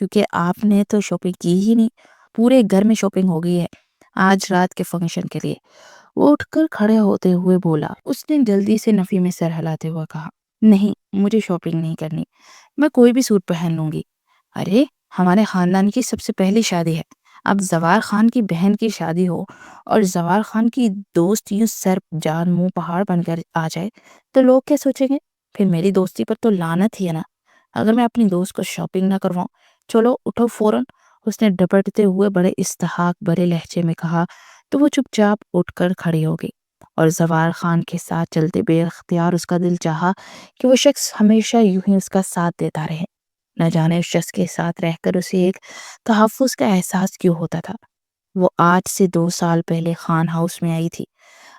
کیونکہ آپ نے تو شاپنگ کی ہی نہیں، پورے گھر میں شاپنگ ہو گئی ہے آج رات کے فنکشن کے لیے۔ وہ اٹھ کر کھڑے ہوتے ہوئے بولا۔ اس نے جلدی سے نفی میں سر ہلاتے ہوئے کہا، نہیں، مجھے شاپنگ نہیں کرنی، میں کوئی بھی سوٹ پہن لوں گی۔ ارے، ہمارے خاندان کی سب سے پہلی شادی ہے، اب زوار خان کی بہن کی شادی ہو اور زوار خان کی دوست یوں سر جان منہ پہاڑ بن کر آ جائے تو لوگ کیا سوچیں گے؟ پھر میری دوستی پر تو لعنت ہی ہے نا، اگر میں اپنی دوست کو شاپنگ نہ کرواؤں۔ چلو اٹھو فوراً، اس نے ڈپٹتے ہوئے بڑے استحقاق بھرے لہجے میں کہا تو وہ چپ چاپ اٹھ کر کھڑی ہو گئی اور زوار خان کے ساتھ چلتے بے اختیار اس کا دل چاہا کہ وہ شخص ہمیشہ یوں ہی اس کا ساتھ دیتا رہے۔ نہ جانے اس شخص کے ساتھ رہ کر اسے ایک تحفظ کا احساس کیوں ہوتا تھا۔ وہ آج سے 2 سال پہلے خان ہاؤس میں آئی تھی۔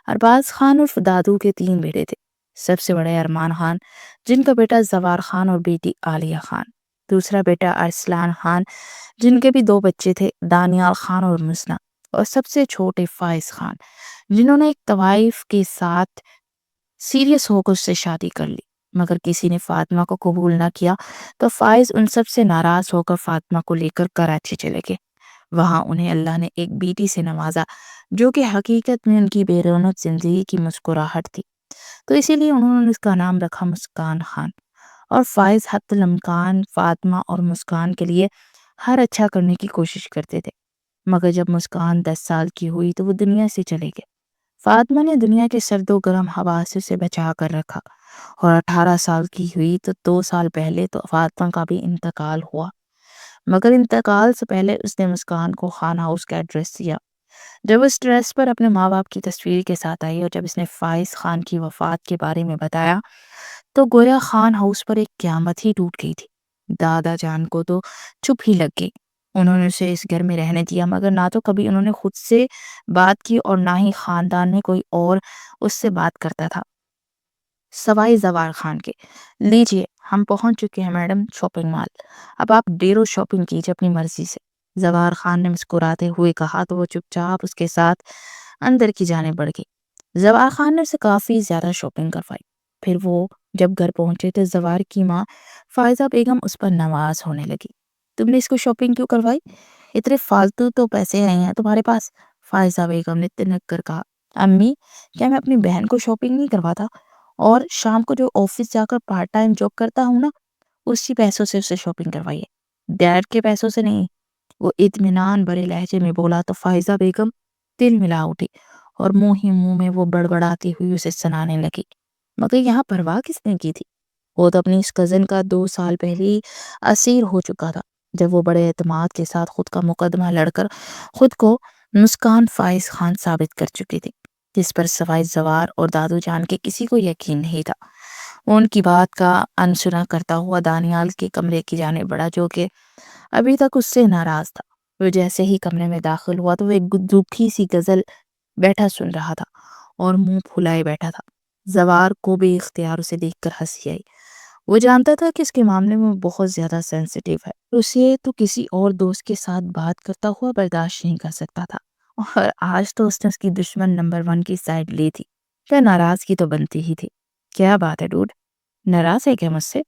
ارباز خان اور دادو کے 3 بیٹے تھے۔ سب سے بڑے ارمان خان، جن کا بیٹا زوار خان اور بیٹی عالیہ خان، دوسرا بیٹا ارسلان خان، جن کے بھی 2 بچے تھے، دانیال خان اور مسنا، اور سب سے چھوٹے فائز خان، جنہوں نے ایک طوائف کے ساتھ سیریس ہو کر اس سے شادی کر لی، مگر کسی نے فاطمہ کو قبول نہ کیا تو فائز ان سب سے ناراض ہو کر فاطمہ کو لے کر کراچی چلے گئے۔ وہاں انہیں اللہ نے ایک بیٹی سے نوازا جو کہ حقیقت میں ان کی بے رونق زندگی کی مسکراہٹ تھی، تو اسی لیے انہوں نے اس کا نام رکھا مسکان خان۔ اور فائز حتی الامکان فاطمہ اور مسکان کے لیے ہر اچھا کرنے کی کوشش کرتے تھے، مگر جب مسکان 10 سال کی ہوئی تو وہ دنیا سے چلے گئے۔ فاطمہ نے دنیا کے سرد و گرم حواسوں سے بچا کر رکھا، اور 18 سال کی ہوئی تو 2 سال پہلے تو فاطمہ کا بھی انتقال ہوا، مگر انتقال سے پہلے اس نے مسکان کو خان ہاؤس کا ایڈریس دیا۔ جب اس ایڈریس پر اپنے ماں باپ کی تصویر کے ساتھ آئی اور جب اس نے فائز خان کی وفات کے بارے میں بتایا تو گویا خان ہاؤس پر ایک قیامت ہی ٹوٹ گئی تھی۔ دادا جان کو تو چپ ہی لگ گئی، انہوں نے اسے اس گھر میں رہنے دیا، مگر نہ تو کبھی انہوں نے خود سے بات کی اور نہ ہی خاندان میں کوئی اور اس سے بات کرتا تھا سوائے زوار خان کے۔ لیجئے، ہم پہنچ چکے ہیں میڈم شاپنگ مال، اب آپ ڈیر و شاپنگ کیجئے اپنی مرضی سے، زوار خان نے مسکراتے ہوئے کہا تو وہ چپ چاپ اس کے ساتھ اندر کی جانب بڑھ گئی۔ زوار خان نے اسے کافی زیادہ شاپنگ کروائی۔ پھر وہ جب گھر پہنچے تو زوار کی ماں فائزہ بیگم اس پر نواز ہونے لگی۔ تم نے اس کو شاپنگ کیوں کروائی؟ اتنے فالتو تو پیسے نہیں ہیں تمہارے پاس، فائزہ بیگم نے تنک کر کہا۔ امی، کیا میں اپنی بہن کو شاپنگ نہیں کرواتا؟ اور شام کو جو آفس جا کر پارٹ ٹائم جاب کرتا ہوں نا، اسی پیسوں سے اسے شاپنگ کروائیے، ڈیڈ کے پیسوں سے نہیں۔ وہ اطمینان بھرے لہجے میں بولا تو فائزہ بیگم دل ملا اٹھی اور منہ ہی منہ میں وہ بڑبڑاتی ہوئی اسے سنانے لگی، مگر یہاں پرواہ کس نے کی تھی؟ وہ تو اپنی اس کزن کا 2 سال پہلے ہی اسیر ہو چکا تھا، جب وہ بڑے اعتماد کے ساتھ خود کا مقدمہ لڑ کر خود کو مسکان فائز خان ثابت کر چکی تھی، جس پر سوائے زوار اور دادو جان کے کسی کو یقین نہیں تھا۔ وہ ان کی بات کا انسنا کرتا ہوا دانیال کے کمرے کی جانب بڑھا، جو کہ ابھی تک اس سے ناراض تھا۔ وہ جیسے ہی کمرے میں داخل ہوا تو وہ ایک دکھی سی غزل بیٹھا سن رہا تھا اور منہ پھلائے بیٹھا تھا۔ زوار کو بے اختیار اسے دیکھ کر ہنسی آئی۔ وہ جانتا تھا کہ اس کے معاملے میں بہت زیادہ سینسیٹیو ہے، اسے تو کسی اور دوست کے ساتھ بات کرتا ہوا برداشت نہیں کر سکتا تھا، اور آج تو اس نے اس کی دشمن نمبر 1 کی سائیڈ لی تھی، تو ناراضگی تو بنتی ہی تھی۔ کیا بات ہے ڈوڈ، ناراض ہے کیا مجھ سے؟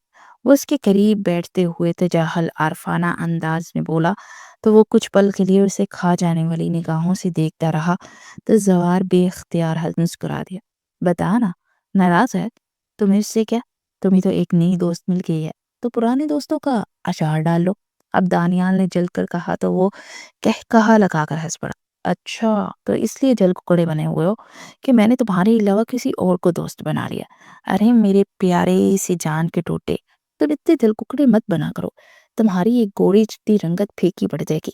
وہ اس کے قریب بیٹھتے ہوئے تجاہل عارفانہ انداز میں بولا تو وہ کچھ پل کے لیے اسے کھا جانے والی نگاہوں سے دیکھتا رہا تو زوار بے اختیار مسکرا دیا۔ بتا نا، ناراض ہے؟ تمہیں اس سے کیا؟ تمہیں تو ایک نئی دوست مل گئی ہے، تو پرانے دوستوں کا اچار ڈال لو۔ اب دانیال نے جل کر کہا تو وہ کہا لگا کر ہنس پڑا۔ اچھا، تو اس لیے جل کوکڑے بنے ہوئے ہو کہ میں نے تمہارے علاوہ کسی اور کو دوست بنا لیا؟ ارے میرے پیارے سے جان کے ٹوٹے، تم اتنے دل ککڑے مت بنا کرو، تمہاری یہ گوڑی جتنی رنگت پھیکی پڑ جائے گی۔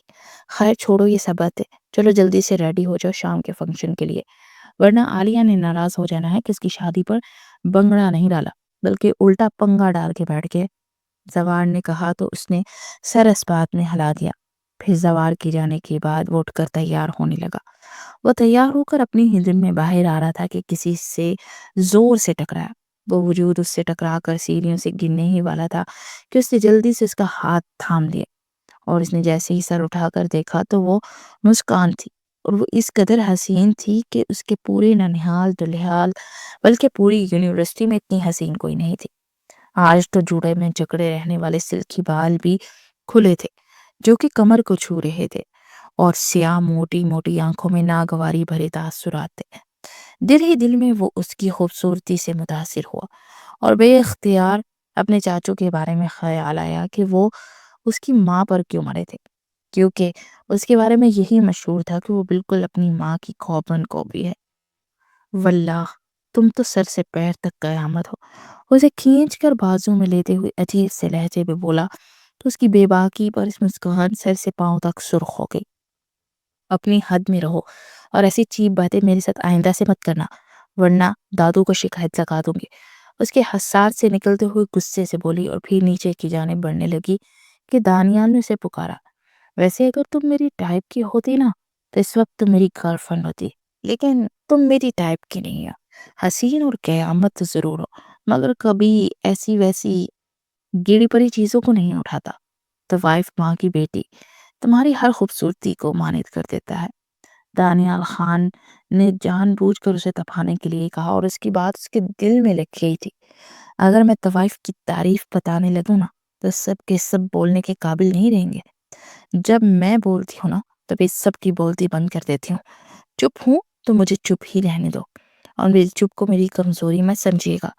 خیر چھوڑو یہ سب باتیں، چلو جلدی سے ریڈی ہو جاؤ شام کے فنکشن کے لیے، ورنہ عالیہ نے ناراض ہو جانا ہے کہ اس کی شادی پر بنگڑا نہیں ڈالا بلکہ الٹا پنگا ڈال کے بیٹھ گئے۔ زوار نے کہا تو اس نے سر اس بات میں ہلا دیا۔ پھر زوار کی جانے کے بعد وہ اٹھ کر تیار ہونے لگا۔ وہ تیار ہو کر اپنی ہی دن میں باہر آ رہا تھا کہ کسی سے زور سے ٹکرایا۔ وہ وجود اس سے ٹکرا کر سیڑھیوں سے گرنے ہی والا تھا کہ اس نے جلدی سے اس کا ہاتھ تھام لیا، اور اس نے جیسے ہی سر اٹھا کر دیکھا تو وہ مسکان تھی، اور وہ اس قدر حسین تھی کہ اس کے پورے ننہال دلہال بلکہ پوری یونیورسٹی میں اتنی حسین کوئی نہیں تھی۔ آج تو جوڑے میں جکڑے رہنے والے سلکی بال بھی کھلے تھے، جو کہ کمر کو چھو رہے تھے اور سیاہ موٹی موٹی آنکھوں میں ناگواری بھرے تاثرات تھے۔ دل ہی دل میں وہ اس کی خوبصورتی سے متاثر ہوا اور بے اختیار اپنے چاچو کے بارے میں خیال آیا کہ وہ اس کی ماں پر کیوں مرے تھے، کیونکہ اس کے بارے میں یہی مشہور تھا کہ وہ بالکل اپنی ماں کی خوبن کاپی ہے۔ واللہ تم تو سر سے پیر تک قیامت ہو، اسے کھینچ کر بازو میں لیتے ہوئے عجیب سے لہجے میں بولا تو اس کی بے باکی پر اس مسکان سر سے پاؤں تک سرخ ہو گئی۔ اپنی حد میں رہو اور ایسی چیپ باتیں میرے ساتھ آئندہ سے مت کرنا، ورنہ دادو کو شکایت لگا دوں گی، اس کے حساس سے نکلتے ہوئے غصے سے بولی اور پھر نیچے کی جانب بڑھنے لگی کہ دانیال نے اسے پکارا۔ ویسے اگر تم میری ٹائپ کی ہوتی نا تو اس وقت تم میری گرل فرینڈ ہوتی، لیکن تم میری ٹائپ کی نہیں ہو، حسین اور قیامت ضرور ہو مگر کبھی ایسی ویسی گیڑی پری چیزوں کو نہیں اٹھاتا۔ تو وائف ماں کی بیٹی تمہاری ہر خوبصورتی کو مانت کر دیتا ہے۔ دانیال خان نے جان بوجھ کر اسے تپانے کے لیے کہا اور اس کی بات اس کے دل میں لگ گئی تھی۔ اگر میں طوائف کی تعریف بتانے لگوں نا تو سب کے سب بولنے کے قابل نہیں رہیں گے۔ جب میں بولتی ہوں نا تو بھی سب کی بولتی بند کر دیتی ہوں۔ چپ ہوں تو مجھے چپ ہی رہنے دو اور میری چپ کو میری کمزوری میں سمجھیے گا،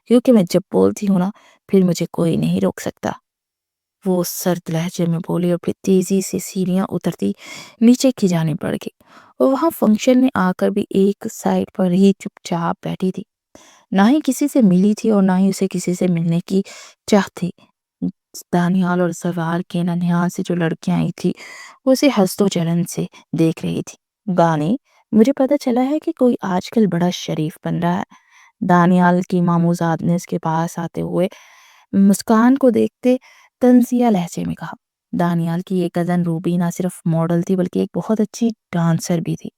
کیونکہ میں جب بولتی ہوں نا پھر مجھے کوئی نہیں روک سکتا۔ وہ سرد لہجے میں بولی اور پھر تیزی سے سیڑھیاں اترتی نیچے کی جانب بڑھ گئی۔ وہ وہاں فنکشن میں آ کر بھی ایک سائڈ پر ہی چپ چاپ بیٹھی تھی، نہ ہی کسی سے ملی تھی اور نہ ہی اسے کسی سے ملنے کی چاہ تھی۔ دانیال اور سوار کے ننھیال سے جو لڑکیاں آئی تھی وہ اسے حسد و جلن سے دیکھ رہی تھی۔ گانی مجھے پتا چلا ہے کہ کوئی آج کل بڑا شریف بن رہا ہے، دانیال کی ماموزاد نے اس کے پاس آتے ہوئے مسکان کو دیکھتے طنزیہ لہجے میں کہا۔ دانیال کی یہ کزن روبی نہ صرف ماڈل تھی بلکہ ایک بہت اچھی ڈانسر بھی تھی۔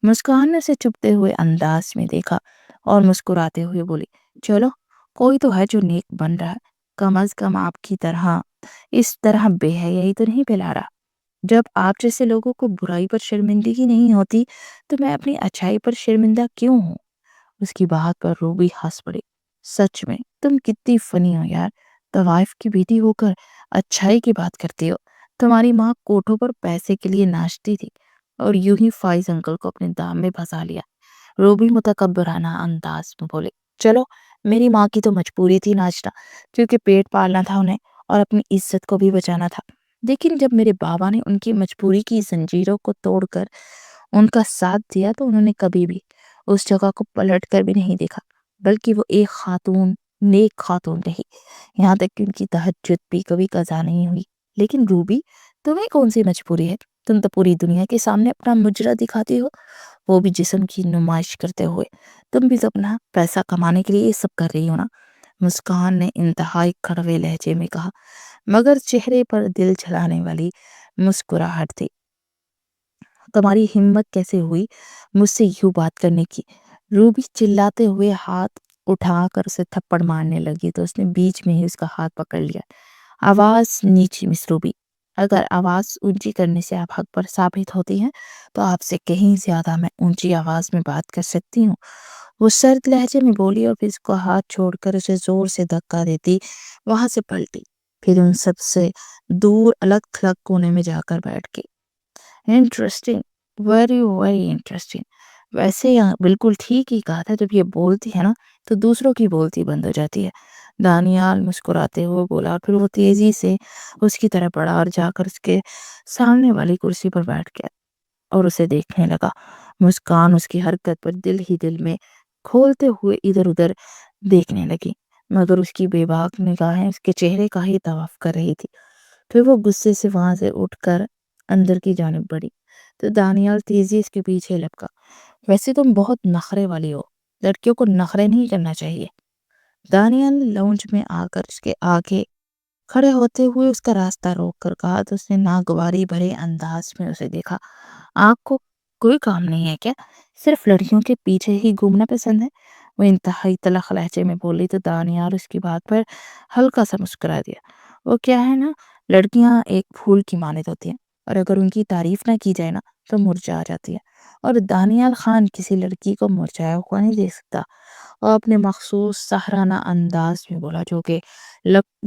مسکان نے اسے چپتے ہوئے انداز میں دیکھا اور مسکراتے ہوئے بولی، چلو کوئی تو ہے جو نیک بن رہا ہے، کم از کم آپ کی طرح اس طرح بے حیائی تو نہیں پھیلا رہا۔ جب آپ جیسے لوگوں کو برائی پر شرمندگی نہیں ہوتی تو میں اپنی اچھائی پر شرمندہ کیوں ہوں؟ اس کی بات پر روبی ہنس پڑی۔ سچ میں تم کتنی فنی ہو یار، طوائف کی بیٹی ہو کر اچھائی کی بات کرتی ہو۔ تمہاری ماں کوٹھوں پر پیسے کے لیے ناچتی تھی اور یوں ہی فائز انکل کو اپنے دام میں پھنسا لیا۔ روبی متکبرانہ انداز میں بولے، چلو میری ماں کی تو مجبوری تھی ناچنا، کیونکہ پیٹ پالنا تھا انہیں اور اپنی عزت کو بھی بچانا تھا، لیکن جب میرے بابا نے ان کی مجبوری کی زنجیروں کو توڑ کر ان کا ساتھ دیا تو انہوں نے کبھی بھی اس جگہ کو پلٹ کر بھی نہیں دیکھا، بلکہ وہ ایک خاتون، نیک خاتون رہی، یہاں تک کہ ان کی تہجد بھی کبھی قضا نہیں ہوئی۔ لیکن روبی تمہیں کون سی مجبوری ہے؟ تم تو پوری دنیا کے سامنے اپنا مجرا دکھاتی ہو، وہ بھی جسم کی نمائش کرتے ہوئے۔ تم بھی تو اپنا پیسہ کمانے کے لیے یہ سب کر رہی ہو نا؟ مسکان نے انتہائی کڑوے لہجے میں کہا، مگر چہرے پر دل جلانے والی مسکراہٹ تھی۔ تمہاری ہمت کیسے ہوئی مجھ سے یوں بات کرنے کی؟ روبی چلاتے ہوئے ہاتھ اٹھا کر اسے تھپڑ مارنے لگی تو اس نے بیچ میں ہی اس کا ہاتھ پکڑ لیا۔ آواز نیچی مس روبی، اگر آواز اونچی کرنے سے آپ حق پر ثابت ہوتی ہیں تو آپ سے کہیں زیادہ میں اونچی آواز میں بات کر سکتی ہوں۔ وہ سرد لہجے میں بولی اور پھر اس کو ہاتھ چھوڑ کر اسے زور سے دھکا دیتی وہاں سے پلٹی، پھر ان سب سے دور الگ تھلگ کونے میں جا کر بیٹھ گئی۔ Interesting, very very interesting. ویسے یہاں بالکل ٹھیک ہی کہا تھا، جب یہ بولتی ہے نا تو دوسروں کی بولتی بند ہو جاتی ہے۔ دانیال مسکراتے ہوئے بولا اور پھر وہ تیزی سے اس کی طرف بڑھا اور جا کر اس کے سامنے والی کرسی پر بیٹھ گیا اور اسے دیکھنے لگا۔ مسکان اس کی حرکت پر دل ہی دل میں کھولتے ہوئے ادھر ادھر دیکھنے لگی، مگر اس کی بے باک نگاہیں اس کے چہرے کا ہی طواف کر رہی تھی۔ پھر وہ غصے سے وہاں سے اٹھ کر اندر کی جانب بڑھی تو دانیال تیزی اس کے پیچھے لپکا۔ ویسے تم بہت نخرے والی ہو، لڑکیوں کو نخرے نہیں کرنا چاہیے۔ دانیال نے لاؤنج میں آ کر اس کے آگے کھڑے ہوتے ہوئے اس کا راستہ روک کر کہا تو اس نے ناگواری بھرے انداز میں اسے دیکھا۔ آپ کو کوئی کام نہیں ہے کیا؟ صرف لڑکیوں کے پیچھے ہی گھومنا پسند ہے؟ وہ انتہائی تلخ لہجے میں بولی تو دانیال اس کی بات پر ہلکا سا مسکرا دیا۔ وہ کیا ہے نا، لڑکیاں ایک پھول کی مانند ہوتی ہیں اور اگر ان کی تعریف نہ کی جائے نا تو مرجھا جاتی ہے، اور دانیال خان کسی لڑکی کو مرجھایا ہوا نہیں دیکھ سکتا۔ اور اپنے مخصوص سہرانہ انداز میں بولا جو کہ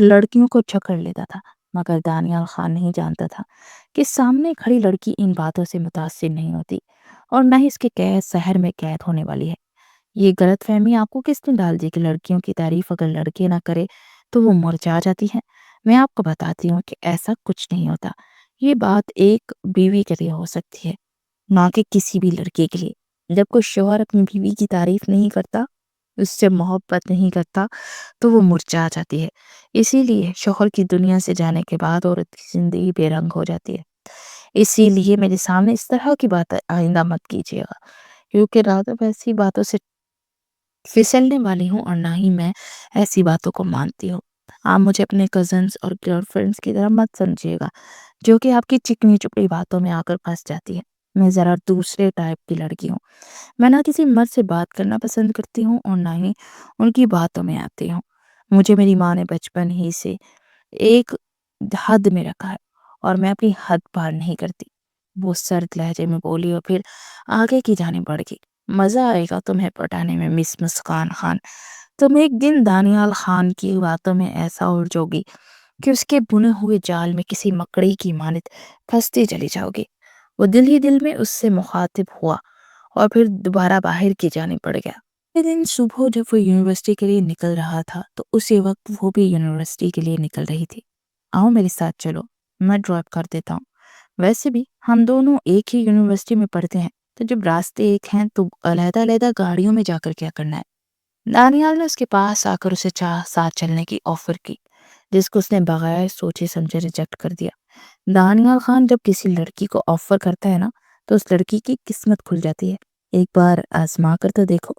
لڑکیوں کو جکڑ لیتا تھا، مگر دانیال خان نہیں جانتا تھا کہ سامنے کھڑی لڑکی ان باتوں سے متاثر نہیں ہوتی اور نہ ہی اس کے قید شہر میں قید ہونے والی ہے۔ یہ غلط فہمی آپ کو کس نے ڈال دی کہ لڑکیوں کی تعریف اگر لڑکے نہ کرے تو وہ مرجھا جاتی ہے؟ میں آپ کو بتاتی ہوں کہ ایسا کچھ نہیں ہوتا۔ یہ بات ایک بیوی کے لیے ہو سکتی ہے، نہ کہ کسی بھی لڑکے کے لیے۔ جب کوئی شوہر اپنی بیوی کی تعریف نہیں کرتا، اس سے محبت نہیں کرتا، تو وہ مرجھا جاتی ہے۔ اسی لیے شوہر کی دنیا سے جانے کے بعد عورت کی زندگی بے رنگ ہو جاتی ہے۔ اسی لیے میرے سامنے اس طرح کی بات آئندہ مت کیجیے گا، کیونکہ نہ تو میں ایسی باتوں سے پھسلنے والی ہوں اور نہ ہی میں ایسی باتوں کو مانتی ہوں۔ آپ مجھے اپنے کزنز اور گرل فرینڈس کی طرح مت سمجھیے گا جو کہ آپ کی چکنی چپڑی باتوں میں آ کر پھنس جاتی ہے۔ میں ذرا دوسرے ٹائپ کی لڑکی ہوں۔ میں نہ کسی مرد سے بات کرنا پسند کرتی ہوں اور نہ ہی ان کی باتوں میں آتی ہوں۔ مجھے میری ماں نے بچپن ہی سے ایک حد میں رکھا ہے اور میں اپنی حد پار نہیں کرتی۔ وہ سرد لہجے میں بولی اور پھر آگے کی جانب بڑھ گئی۔ مزہ آئے گا تمہیں پٹانے میں مس مسکان خان۔ تم ایک دن دانیال خان کی باتوں میں ایسا الجھو گی کہ اس کے بنے ہوئے جال میں کسی مکڑی کی مانند پھنستی چلی جاؤ گی۔ وہ دل ہی دل میں اس سے مخاطب ہوا اور پھر دوبارہ باہر کی جانب بڑھ گیا۔ ایک دن صبح جب وہ یونیورسٹی کے لیے نکل رہا تھا تو اسی وقت وہ بھی یونیورسٹی کے لیے نکل رہی تھی۔ آؤ میرے ساتھ چلو، میں ڈراپ کر دیتا ہوں۔ ویسے بھی ہم دونوں ایک ہی یونیورسٹی میں پڑھتے ہیں، تو جب راستے ایک ہیں تو علیحدہ علیحدہ گاڑیوں میں جا کر کیا کرنا ہے؟ دانیال نے اس کے پاس آ کر اسے ساتھ چلنے کی آفر کی، جس کو اس نے بغیر سوچے سمجھے ریجیکٹ کر دیا۔ دانیال خان جب کسی لڑکی کو آفر کرتا ہے نا تو اس لڑکی کی قسمت کھل جاتی ہے۔ ایک بار آزما کر تو دیکھو۔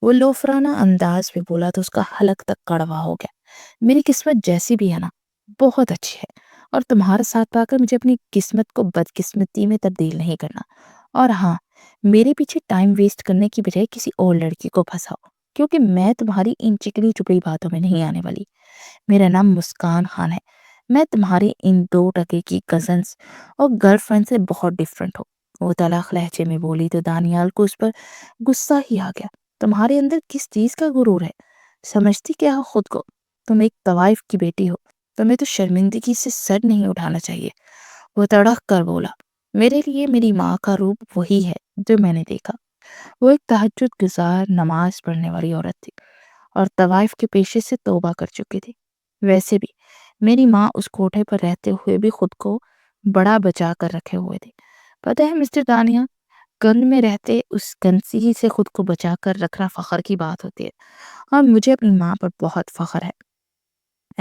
وہ لوفرانہ انداز میں بولا تو اس کا حلق تک کڑوا ہو گیا۔ میری قسمت جیسی بھی ہے نا، بہت اچھی ہے، اور تمہارا ساتھ پا کر مجھے اپنی قسمت کو بدقسمتی میں تبدیل نہیں کرنا۔ اور ہاں، میرے پیچھے ٹائم ویسٹ کرنے کی بجائے کسی اور لڑکی کو پھنساؤ، کیونکہ میں تمہاری ان چکڑی چپڑی باتوں میں نہیں آنے والی۔ میرا نام مسکان خان ہے۔ میں تمہاری ان 2 کی کزنز اور گرل فرینڈ سے بہت ڈیفرنٹ ہوں۔ وہ تلخ لہجے میں بولی تو دانیال کو اس پر غصہ ہی آ گیا۔ تمہارے اندر کس چیز کا غرور ہے؟ سمجھتی کیا ہو خود کو؟ تم ایک طوائف کی بیٹی ہو، تمہیں تو شرمندگی سے سر نہیں اٹھانا چاہیے۔ وہ تڑک کر بولا، میرے لیے میری ماں کا روپ وہی ہے جو میں نے دیکھا۔ وہ ایک تہجد گزار نماز پڑھنے والی عورت تھی اور طوائف کے پیشے سے توبہ کر چکی تھی۔ ویسے بھی میری ماں اس کوٹھے پر رہتے ہوئے بھی خود کو بڑا بچا کر رکھے ہوئے تھی۔ پتہ ہے مسٹر دانیہ، گند میں رہتے اس گندگی سے خود کو بچا کر رکھنا فخر کی بات ہوتی ہے، اور مجھے اپنی ماں پر بہت فخر ہے۔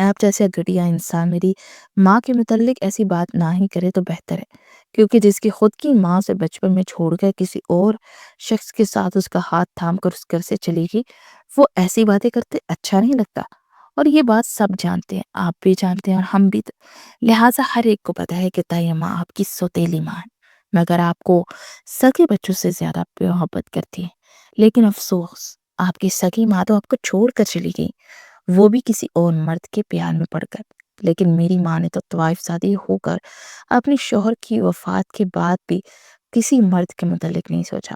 آپ جیسے گھٹیا انسان میری ماں کے متعلق ایسی بات نہ ہی کرے تو بہتر ہے، کیونکہ جس کی خود کی ماں سے بچپن میں چھوڑ کر کسی اور شخص کے ساتھ اس کا ہاتھ تھام کر اس گھر سے چلی گئی، وہ ایسی باتیں کرتے اچھا نہیں لگتا۔ اور یہ بات سب جانتے ہیں، آپ بھی جانتے ہیں اور ہم بھی، لہٰذا ہر ایک کو پتا ہے کہ طاہر ماں آپ کی سوتیلی ماں ہے، مگر آپ کو سگے بچوں سے زیادہ محبت کرتی ہے۔ لیکن افسوس، آپ کی سگی ماں تو آپ کو چھوڑ کر چلی گئی، وہ بھی کسی اور مرد کے پیار میں پڑ کر۔ لیکن میری ماں نے تو طوائف زادی ہو کر اپنی شوہر کی وفات کے بعد بھی کسی مرد کے متعلق نہیں سوچا۔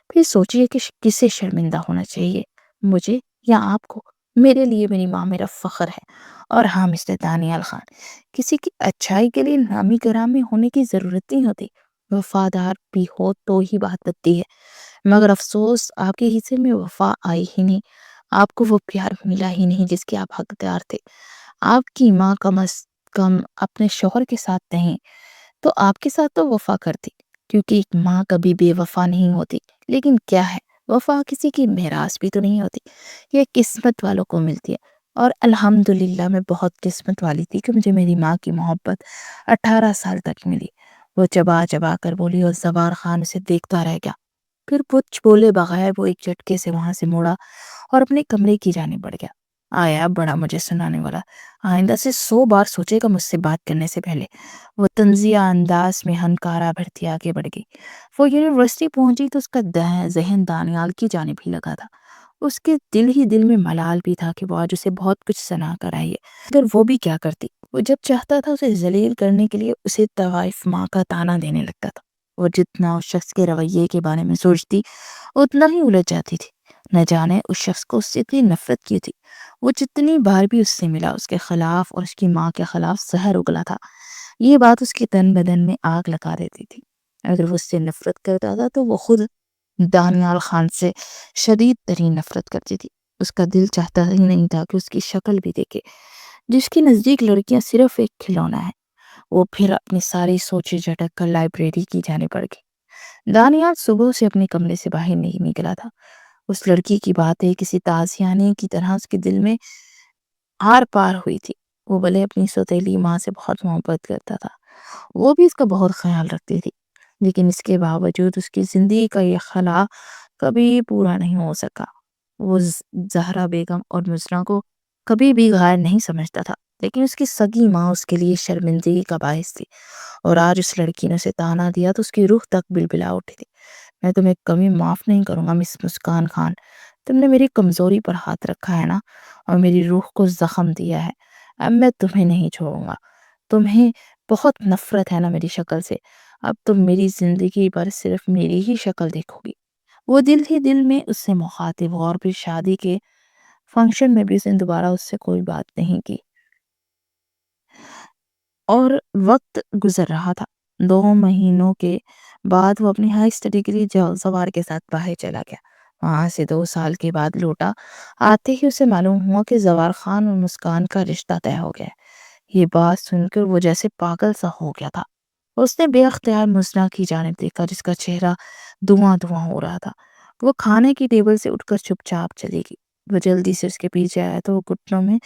پھر سوچئے کہ کسے شرمندہ ہونا چاہیے، مجھے یا آپ کو؟ میرے لیے میری ماں میرا فخر ہے۔ اور ہاں مسٹر دانیال خان، کسی کی اچھائی کے لیے نامی گرامی ہونے کی ضرورت نہیں ہوتی، وفادار بھی ہو تو ہی بات بنتی ہے۔ مگر افسوس، آپ کے حصے میں وفا آئی ہی نہیں، آپ کو وہ پیار ملا ہی نہیں جس کے آپ حقدار تھے۔ آپ کی ماں کم از کم اپنے شوہر کے ساتھ نہیں تو آپ کے ساتھ تو وفا کرتی، کیونکہ ایک ماں کبھی بے وفا نہیں ہوتی۔ لیکن کیا ہے، وفا کسی کی میراث بھی تو نہیں ہوتی، یہ قسمت والوں کو ملتی ہے۔ اور الحمدللہ میں بہت قسمت والی تھی کہ مجھے میری ماں کی محبت 18 سال تک ملی۔ وہ چبا چبا کر بولی اور زبار خان اسے دیکھتا رہ گیا۔ پھر کچھ بولے بغیر وہ ایک جھٹکے سے وہاں سے مڑا اور اپنے کمرے کی جانب بڑھ گیا۔ آیا بڑا مجھے سنانے والا، آئندہ سے 100 بار سوچے گا مجھ سے بات کرنے سے پہلے۔ وہ طنزیہ انداز میں ہنکارا بھرتی آگے بڑھ گئی۔ وہ یونیورسٹی پہنچی تو اس کا ذہن دانیال کی جانب ہی لگا تھا۔ اس کے دل ہی دل میں ملال بھی تھا کہ وہ آج اسے بہت کچھ سنا کر آئی ہے، اگر وہ بھی کیا کرتی۔ وہ جب چاہتا تھا اسے ذلیل کرنے کے لیے اسے طوائف ماں کا تانا دینے لگتا تھا۔ وہ جتنا اس شخص کے رویے کے بارے میں سوچتی اتنا ہی الجھ جاتی تھی۔ نہ جانے اس شخص کو اس سے اتنی نفرت کی تھی۔ وہ جتنی بار بھی اس سے ملا اس کے خلاف اور اس کی ماں کے خلاف زہر اگلا تھا۔ یہ بات اس کے تن بدن میں آگ لگا دیتی تھی۔ اگر وہ اس سے نفرت کرتا تھا تو وہ خود دانیال خان سے شدید ترین نفرت کرتی تھی۔ اس کا دل چاہتا ہی نہیں تھا کہ اس کی شکل بھی دیکھے۔ جس کے نزدیک لڑکیاں صرف ایک کھلونا ہے، وہ پھر اپنی ساری سوچیں جھٹک کر لائبریری کی جانے پڑ گئی۔ دانیال صبح سے اپنے کمرے سے باہر نہیں نکلا تھا۔ اس لڑکی کی باتیں کسی تازیانے کی طرح اس کے دل میں آر پار ہوئی تھی۔ وہ بھلے اپنی سوتیلی ماں سے بہت محبت کرتا تھا، وہ بھی اس کا بہت خیال رکھتی تھی، لیکن اس کے باوجود اس کی زندگی کا یہ خلا کبھی پورا نہیں ہو سکا۔ وہ زہرا بیگم اور مزرا کو کبھی بھی غیر نہیں سمجھتا تھا، لیکن اس کی سگی ماں اس کے لیے شرمندگی کا باعث تھی، اور آج اس لڑکی نے اسے تانا دیا تو اس کی روح تک بلبلا اٹھی تھی۔ میں تمہیں کبھی معاف نہیں کروں گا مس مسکان خان، تم نے میری کمزوری پر ہاتھ رکھا ہے نا، اور میری روح کو زخم دیا ہے۔ اب میں تمہیں نہیں چھوڑوں گا۔ تمہیں بہت نفرت ہے نا میری شکل سے، اب تم میری زندگی پر صرف میری ہی شکل دیکھو گی۔ وہ دل ہی دل میں اس سے مخاطب ہوا، اور پھر شادی کے فنکشن میں بھی اس نے دوبارہ اس سے کوئی بات نہیں کی۔ اور وقت گزر رہا تھا۔ 2 مہینوں کے بعد وہ اپنی ہائیسٹ ڈگری زوار کے ساتھ باہر چلا گیا۔ وہاں سے 2 سال کے بعد لوٹا۔ آتے ہی اسے معلوم ہوا کہ زوار خان اور مسکان کا رشتہ طے ہو گیا۔ یہ بات سن کر وہ جیسے پاگل سا ہو گیا تھا۔ اس نے بے اختیار مزرا کی جانب دیکھا جس کا چہرہ دھواں دھواں ہو رہا تھا۔ وہ کھانے کی ٹیبل سے اٹھ کر چپ چاپ چلی گئی۔ وہ جلدی سے اس کے پیچھے آیا تو وہ گھٹنوں میں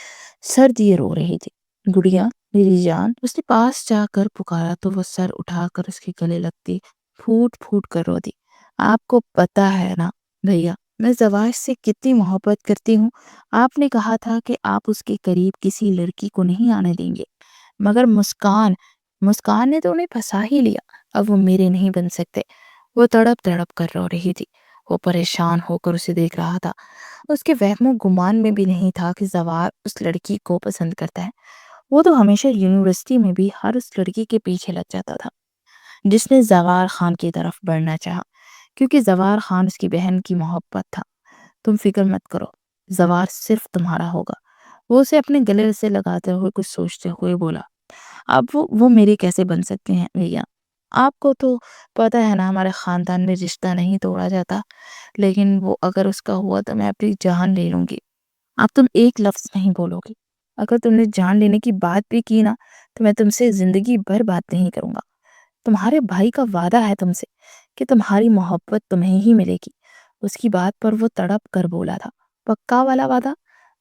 سر دیے رو رہی تھی۔ گڑیا میری جان، اس نے پاس جا کر پکارا تو وہ سر اٹھا کر اس کے گلے لگتی پھوٹ پھوٹ کر رو دی۔ آپ کو پتا ہے نا بھیا، میں زواج سے کتنی محبت کرتی ہوں۔ آپ نے کہا تھا کہ آپ اس کے قریب کسی لڑکی کو نہیں آنے دیں گے، مگر مسکان نے تو انہیں پھنسا ہی لیا۔ اب وہ میرے نہیں بن سکتے۔ وہ تڑپ تڑپ کر رو رہی تھی۔ وہ پریشان ہو کر اسے دیکھ رہا تھا۔ اس کے وہم و گمان میں بھی نہیں تھا کہ زوار اس لڑکی کو پسند کرتا ہے۔ وہ تو ہمیشہ یونیورسٹی میں بھی ہر اس لڑکی کے پیچھے لگ جاتا تھا جس نے زوار خان کی طرف بڑھنا چاہا، کیونکہ زوار خان اس کی بہن کی محبت تھا۔ تم فکر مت کرو، زوار صرف تمہارا ہوگا۔ وہ اسے اپنے گلے سے لگاتے ہوئے کچھ سوچتے ہوئے بولا۔ اب وہ میرے کیسے بن سکتے ہیں بھیا؟ آپ کو تو پتہ ہے نا ہمارے خاندان میں رشتہ نہیں توڑا جاتا، لیکن وہ اگر اس کا ہوا تو میں اپنی جان لے لوں گی۔ اب تم ایک لفظ نہیں بولو گی۔ اگر تم نے جان لینے کی بات بھی کی نا تو میں تم سے زندگی بھر بات نہیں کروں گا۔ تمہارے بھائی کا وعدہ ہے تم سے کہ تمہاری محبت تمہیں ہی ملے گی۔ اس کی بات پر وہ تڑپ کر بولا تھا۔ پکا والا وعدہ؟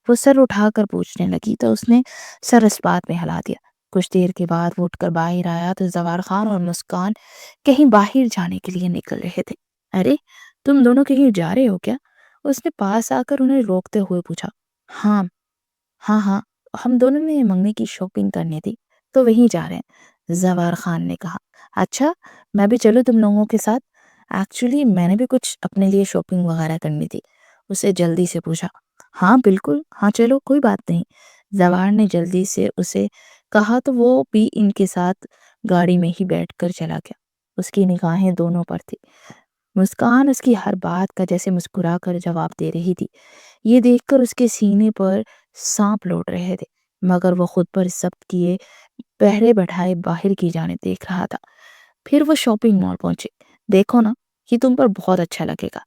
وہ سر اٹھا کر پوچھنے لگی تو اس نے سر اس بات میں ہلا دیا۔ کچھ دیر کے بعد وہ اٹھ کر باہر آیا تو زوار خان اور مسکان کہیں باہر جانے کے لیے نکل رہے تھے۔ ارے تم دونوں کہیں جا رہے ہو کیا؟ اس نے پاس آ کر انہیں روکتے ہوئے پوچھا۔ ہاں ہاں، ہم دونوں نے منگنی کی شاپنگ کرنی تھی تو وہیں جا رہے ہیں، زوار خان نے کہا۔ اچھا، میں بھی چلوں تم لوگوں کے ساتھ؟ ایکچولی میں نے بھی کچھ اپنے لیے شاپنگ وغیرہ کرنی تھی۔ اسے جلدی سے پوچھا۔ ہاں بالکل، ہاں چلو کوئی بات نہیں، زوار نے جلدی سے اسے کہا تو وہ بھی ان کے ساتھ گاڑی میں ہی بیٹھ کر چلا گیا۔ اس کی نگاہیں دونوں پر تھی۔ مسکان اس کی ہر بات کا جیسے مسکرا کر جواب دے رہی تھی۔ یہ دیکھ کر اس کے سینے پر سانپ لوٹ رہے تھے، مگر وہ خود پر ضبط کیے پہرے بٹھائے باہر کی جانب دیکھ رہا تھا۔ پھر وہ شاپنگ مال پہنچے۔ دیکھو نا، یہ تم پر بہت اچھا لگے گا،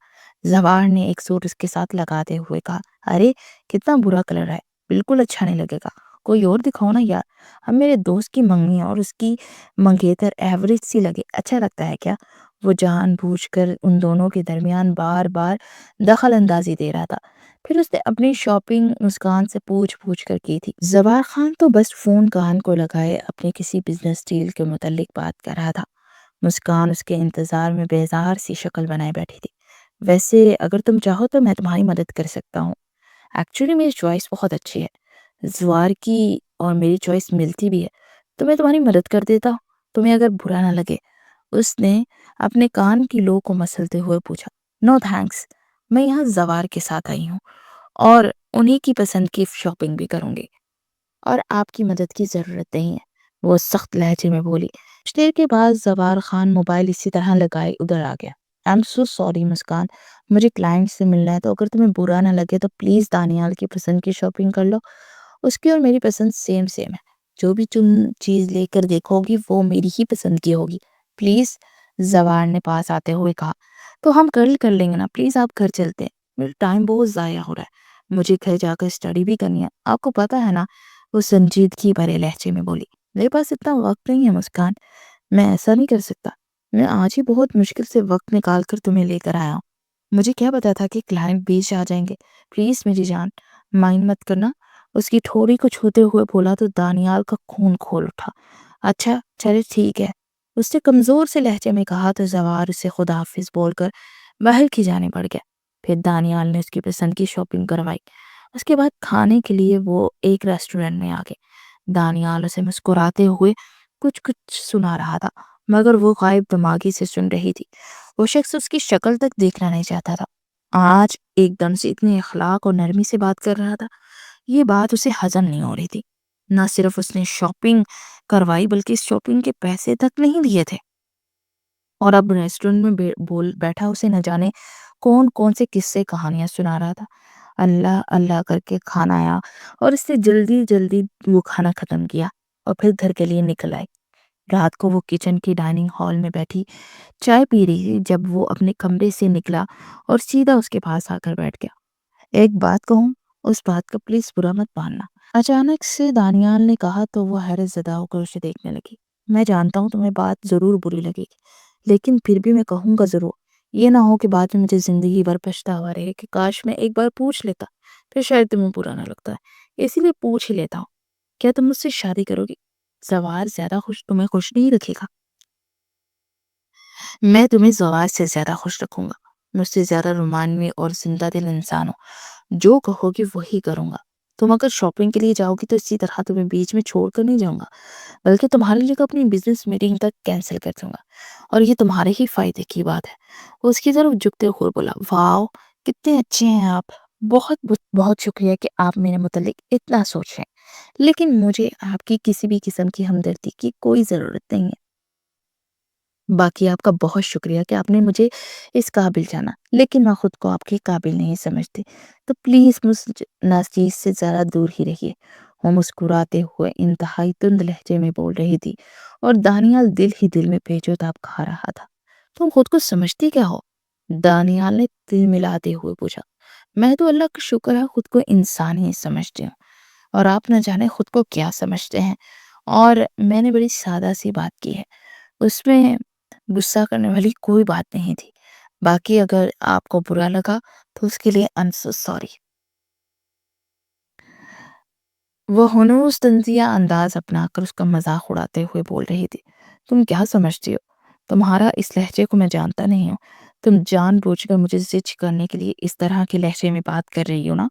زوار نے ایک سوٹ اس کے ساتھ لگاتے ہوئے کہا۔ ارے کتنا برا کلر ہے، بالکل اچھا نہیں لگے گا، کوئی اور دکھاؤ نا یار۔ اب میرے دوست کی منگنی اور اس کی منگیتر ایوریج سی لگے، اچھا لگتا ہے کیا؟ وہ جان بوجھ کر ان دونوں کے درمیان بار بار دخل اندازی دے رہا تھا۔ پھر اس نے اپنی شاپنگ مسکان سے پوچھ کر کی تھی۔ زوار خان تو بس فون کان کو لگائے اپنے کسی بزنس ڈیل کے متعلق بات کر رہا تھا۔ مسکان اس کے انتظار میں بیزار سی شکل بنائے بیٹھی تھی۔ ویسے اگر تم چاہو تو میں تمہاری مدد کر سکتا ہوں۔ ایکچولی میری چوائس بہت اچھی ہے، زوار کی اور میری چوائس ملتی بھی ہے، تو میں تمہاری مدد کر دیتا ہوں، تمہیں اگر برا نہ لگے۔ اس نے اپنے کان کی لو کو مسلتے ہوئے پوچھا۔ نو تھینکس، میں یہاں زوار کے ساتھ آئی ہوں اور انہی کی پسند کی شاپنگ بھی کروں گی، اور آپ کی مدد کی ضرورت نہیں ہے، وہ سخت لہجے میں بولی۔ کچھ دیر کے بعد زوار خان موبائل اسی طرح لگائے ادھر آ گیا۔ آئی ایم سو سوری مسکان، مجھے کلائنٹ سے ملنا ہے، تو اگر تمہیں برا نہ لگے تو پلیز دانیال کی پسند کی شاپنگ کر لو۔ اس کی اور میری پسند سیم سیم ہے، جو بھی تم چیز لے کر دیکھو گی وہ میری ہی پسند کی ہوگی، پلیز، زوار نے پاس آتے ہوئے کہا۔ تو ہم کر لیں گے نا، پلیز آپ گھر چلتے ہیں، میرا ٹائم بہت ضائع ہو رہا ہے، مجھے گھر جا کر اسٹڈی بھی کرنی ہے، آپ کو پتا ہے نا، وہ سنجیدگی بھرے لہجے میں بولی۔ میرے پاس اتنا وقت نہیں ہے مسکان، میں ایسا نہیں کر سکتا، میں آج ہی بہت مشکل سے وقت نکال کر تمہیں لے کر آیا ہوں، مجھے کیا پتا تھا کہ کلائنٹ بیچ آ جائیں گے، پلیز میری جان مائنڈ مت کرنا۔ اس کی ٹھوڑی کو چھوتے ہوئے بولا تو دانیال کا خون کھول اٹھا۔ اچھا چلے ٹھیک ہے، اس نے کمزور سے لہجے میں کہا تو زوار اسے خدا حافظ بول کر باہر کی جانے بڑھ گیا۔ پھر دانیال نے اس کی پسند کی شاپنگ کروائی۔ اس کے بعد کھانے کے لیے وہ ایک ریسٹورنٹ میں آ گئے۔ دانیال اسے مسکراتے ہوئے کچھ سنا رہا تھا، مگر وہ غائب دماغی سے سن رہی تھی۔ وہ شخص اس کی شکل تک دیکھنا نہیں چاہتا تھا، آج ایک دم سے اتنے اخلاق اور نرمی سے بات کر رہا تھا، یہ بات اسے ہضم نہیں ہو رہی تھی۔ نہ صرف اس نے شاپنگ کروائی بلکہ اس شاپنگ کے پیسے تک نہیں دیے تھے، اور اب ریسٹورنٹ میں بیٹھا اسے نہ جانے کون کون سے قصے کہانیاں سنا رہا تھا۔ اللہ اللہ کر کے کھانا آیا اور اس نے جلدی جلدی وہ کھانا ختم کیا اور پھر گھر کے لیے نکل آئی۔ رات کو وہ کچن کی ڈائننگ ہال میں بیٹھی چائے پی رہی تھی جب وہ اپنے کمرے سے نکلا اور سیدھا اس کے پاس آ کر بیٹھ گیا۔ ایک بات کہوں، اس بات کا پلیز برا مت ماننا، اچانک سے دانیال نے کہا تو وہ حیرت زدہ ہو کر اسے دیکھنے لگی۔ میں جانتا ہوں تمہیں بات ضرور بری لگے گی، لیکن پھر بھی میں کہوں گا ضرور، یہ نہ ہو کہ بعد میں مجھے زندگی بھر پچھتاوا رہے کہ کاش میں ایک بار پوچھ لیتا، پھر شاید تمہیں برا نہ لگتا ہے، اسی لیے پوچھ ہی لیتا ہوں، کیا تم مجھ سے شادی کرو گی؟ زوار زیادہ تمہیں خوش نہیں رکھے گا؟ میں تمہیں زوار سے زیادہ خوش رکھوں گا، مجھ سے زیادہ رومانوی اور زندہ دل انسان ہو، جو کہو گی وہی کروں گا۔ تم اگر شاپنگ کے لیے جاؤ گی تو اسی طرح تمہیں بیچ میں چھوڑ کر نہیں جاؤں گا، بلکہ تمہاری جگہ اپنی بزنس میٹنگ تک کینسل کر دوں گا، اور یہ تمہارے ہی فائدے کی بات ہے۔ وہ اس کی طرف جھکتے ہوئے بولا، واو کتنے اچھے ہیں آپ، بہت بہت شکریہ کہ آپ میرے متعلق اتنا سوچ رہے ہیں، لیکن مجھے آپ کی کسی بھی قسم کی ہمدردی کی کوئی ضرورت نہیں ہے۔ باقی آپ کا بہت شکریہ کہ آپ نے مجھے اس قابل جانا، لیکن میں خود کو آپ کے قابل نہیں سمجھتی، تو پلیز مجھ ناچیز سے ذرا دور ہی رہیے۔ وہ مسکراتے ہوئے انتہائی تند لہجے میں بول رہی تھی، اور دانیال دل ہی دل میں پیچو تاب کھا رہا تھا۔ تم خود کو سمجھتی کیا ہو؟ دانیال نے دل ملاتے ہوئے پوچھا۔ میں تو اللہ کا شکر ہے خود کو انسان ہی سمجھتی ہوں، اور آپ نہ جانے خود کو کیا سمجھتے ہیں، اور میں نے بڑی سادہ سی بات کی ہے، اس میں غصہ کرنے والی کوئی بات نہیں تھی۔ باقی اگر آپ کو برا لگا تو اس کے لیے I'm so sorry۔ وہ ہنوز طنزیہ انداز اپنا کر اس کا مذاق اڑاتے ہوئے بول رہی تھی، تم کیا سمجھتی ہو؟ تمہارا اس لہجے کو میں جانتا نہیں ہوں، تم جان بوجھ کر مجھے زج کرنے کے لیے اس طرح کے لہجے میں بات کر رہی ہو نا۔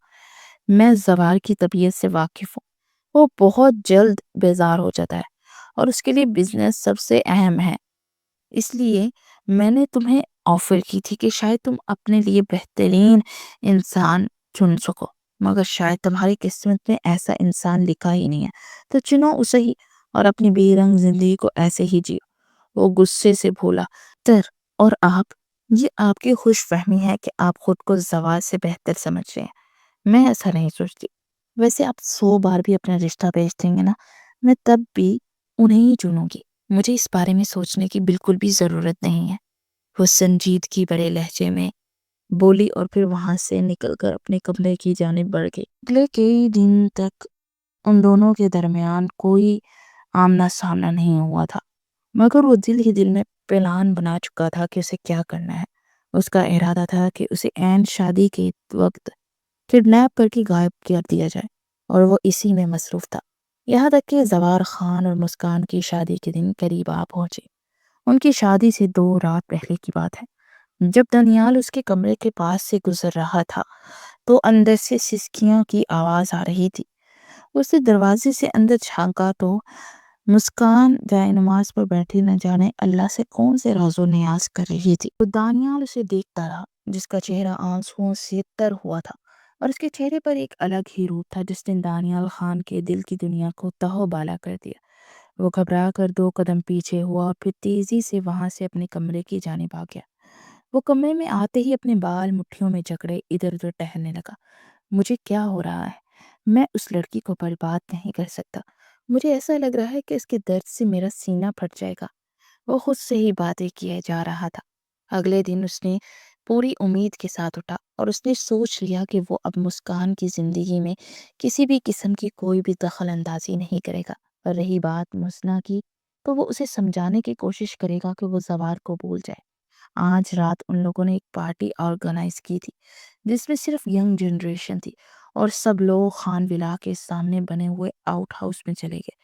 میں زوال کی طبیعت سے واقف ہوں، وہ بہت جلد بیزار ہو جاتا ہے، اور اس کے لیے بزنس سب سے اہم ہے، اس لیے میں نے تمہیں آفر کی تھی کہ شاید تم اپنے لیے بہترین انسان چن سکو، مگر شاید تمہاری قسمت میں ایسا انسان لکھا ہی نہیں ہے، تو چنو اسے ہی، اور اپنی بے رنگ زندگی کو ایسے ہی جیو۔ وہ غصے سے بولا، تر اور آپ، یہ آپ کی خوش فہمی ہے کہ آپ خود کو زوال سے بہتر سمجھ رہے ہیں، میں ایسا نہیں سوچتی۔ ویسے آپ 100 بار بھی اپنا رشتہ بیچ دیں گے نا، میں تب بھی انہیں ہی چنوں گی، مجھے اس بارے میں سوچنے کی بالکل بھی ضرورت نہیں ہے۔ وہ سنجیدگی بڑے لہجے میں بولی اور پھر وہاں سے نکل کر اپنے کمرے کی جانب بڑھ گئی۔ اگلے کئی دن تک ان دونوں کے درمیان کوئی آمنا سامنا نہیں ہوا تھا، مگر وہ دل ہی دل میں پلان بنا چکا تھا کہ اسے کیا کرنا ہے۔ اس کا ارادہ تھا کہ اسے عین شادی کے وقت کڈنیپ کر کے غائب کر دیا جائے، اور وہ اسی میں مصروف تھا، یہاں تک کہ زوار خان اور مسکان کی شادی کے دن قریب آ پہنچے۔ ان کی شادی سے 2 رات پہلے کی بات ہے، جب دانیال اس کے کمرے کے پاس سے گزر رہا تھا تو اندر سے سسکیوں کی آواز آ رہی تھی۔ اس نے دروازے سے اندر جھانکا تو مسکان جائے نماز پر بیٹھی نہ جانے اللہ سے کون سے راز و نیاز کر رہی تھی۔ تو دانیال اسے دیکھتا رہا، جس کا چہرہ آنسوؤں سے تر ہوا تھا، اور اس کے چہرے پر ایک الگ ہی روپ تھا جس نے دانیال خان کے دل کی دنیا کو تہو بالا کر دیا۔ وہ گھبرا کر 2 قدم پیچھے ہوا اور پھر تیزی سے وہاں سے اپنے کمرے کی جانب آ گیا۔ وہ کمرے میں آتے ہی اپنے بال مٹھیوں میں جکڑے ادھر ادھر ٹہلنے لگا۔ مجھے کیا ہو رہا ہے؟ میں اس لڑکی کو برباد نہیں کر سکتا۔ مجھے ایسا لگ رہا ہے کہ اس کے درد سے میرا سینہ پھٹ جائے گا۔ وہ خود سے ہی باتیں کیے جا رہا تھا۔ اگلے دن اس نے پوری امید کے ساتھ اٹھا اور اس نے سوچ لیا کہ وہ اب مسکان کی زندگی میں کسی بھی قسم کی کوئی بھی دخل اندازی نہیں کرے گا۔ اور رہی بات مسنا کی، تو وہ اسے سمجھانے کی کوشش کرے گا کہ وہ زوار کو بھول جائے۔ آج رات ان لوگوں نے ایک پارٹی آرگنائز کی تھی جس میں صرف ینگ جنریشن تھی، اور سب لوگ خان ولا کے سامنے بنے ہوئے آؤٹ ہاؤس میں چلے گئے۔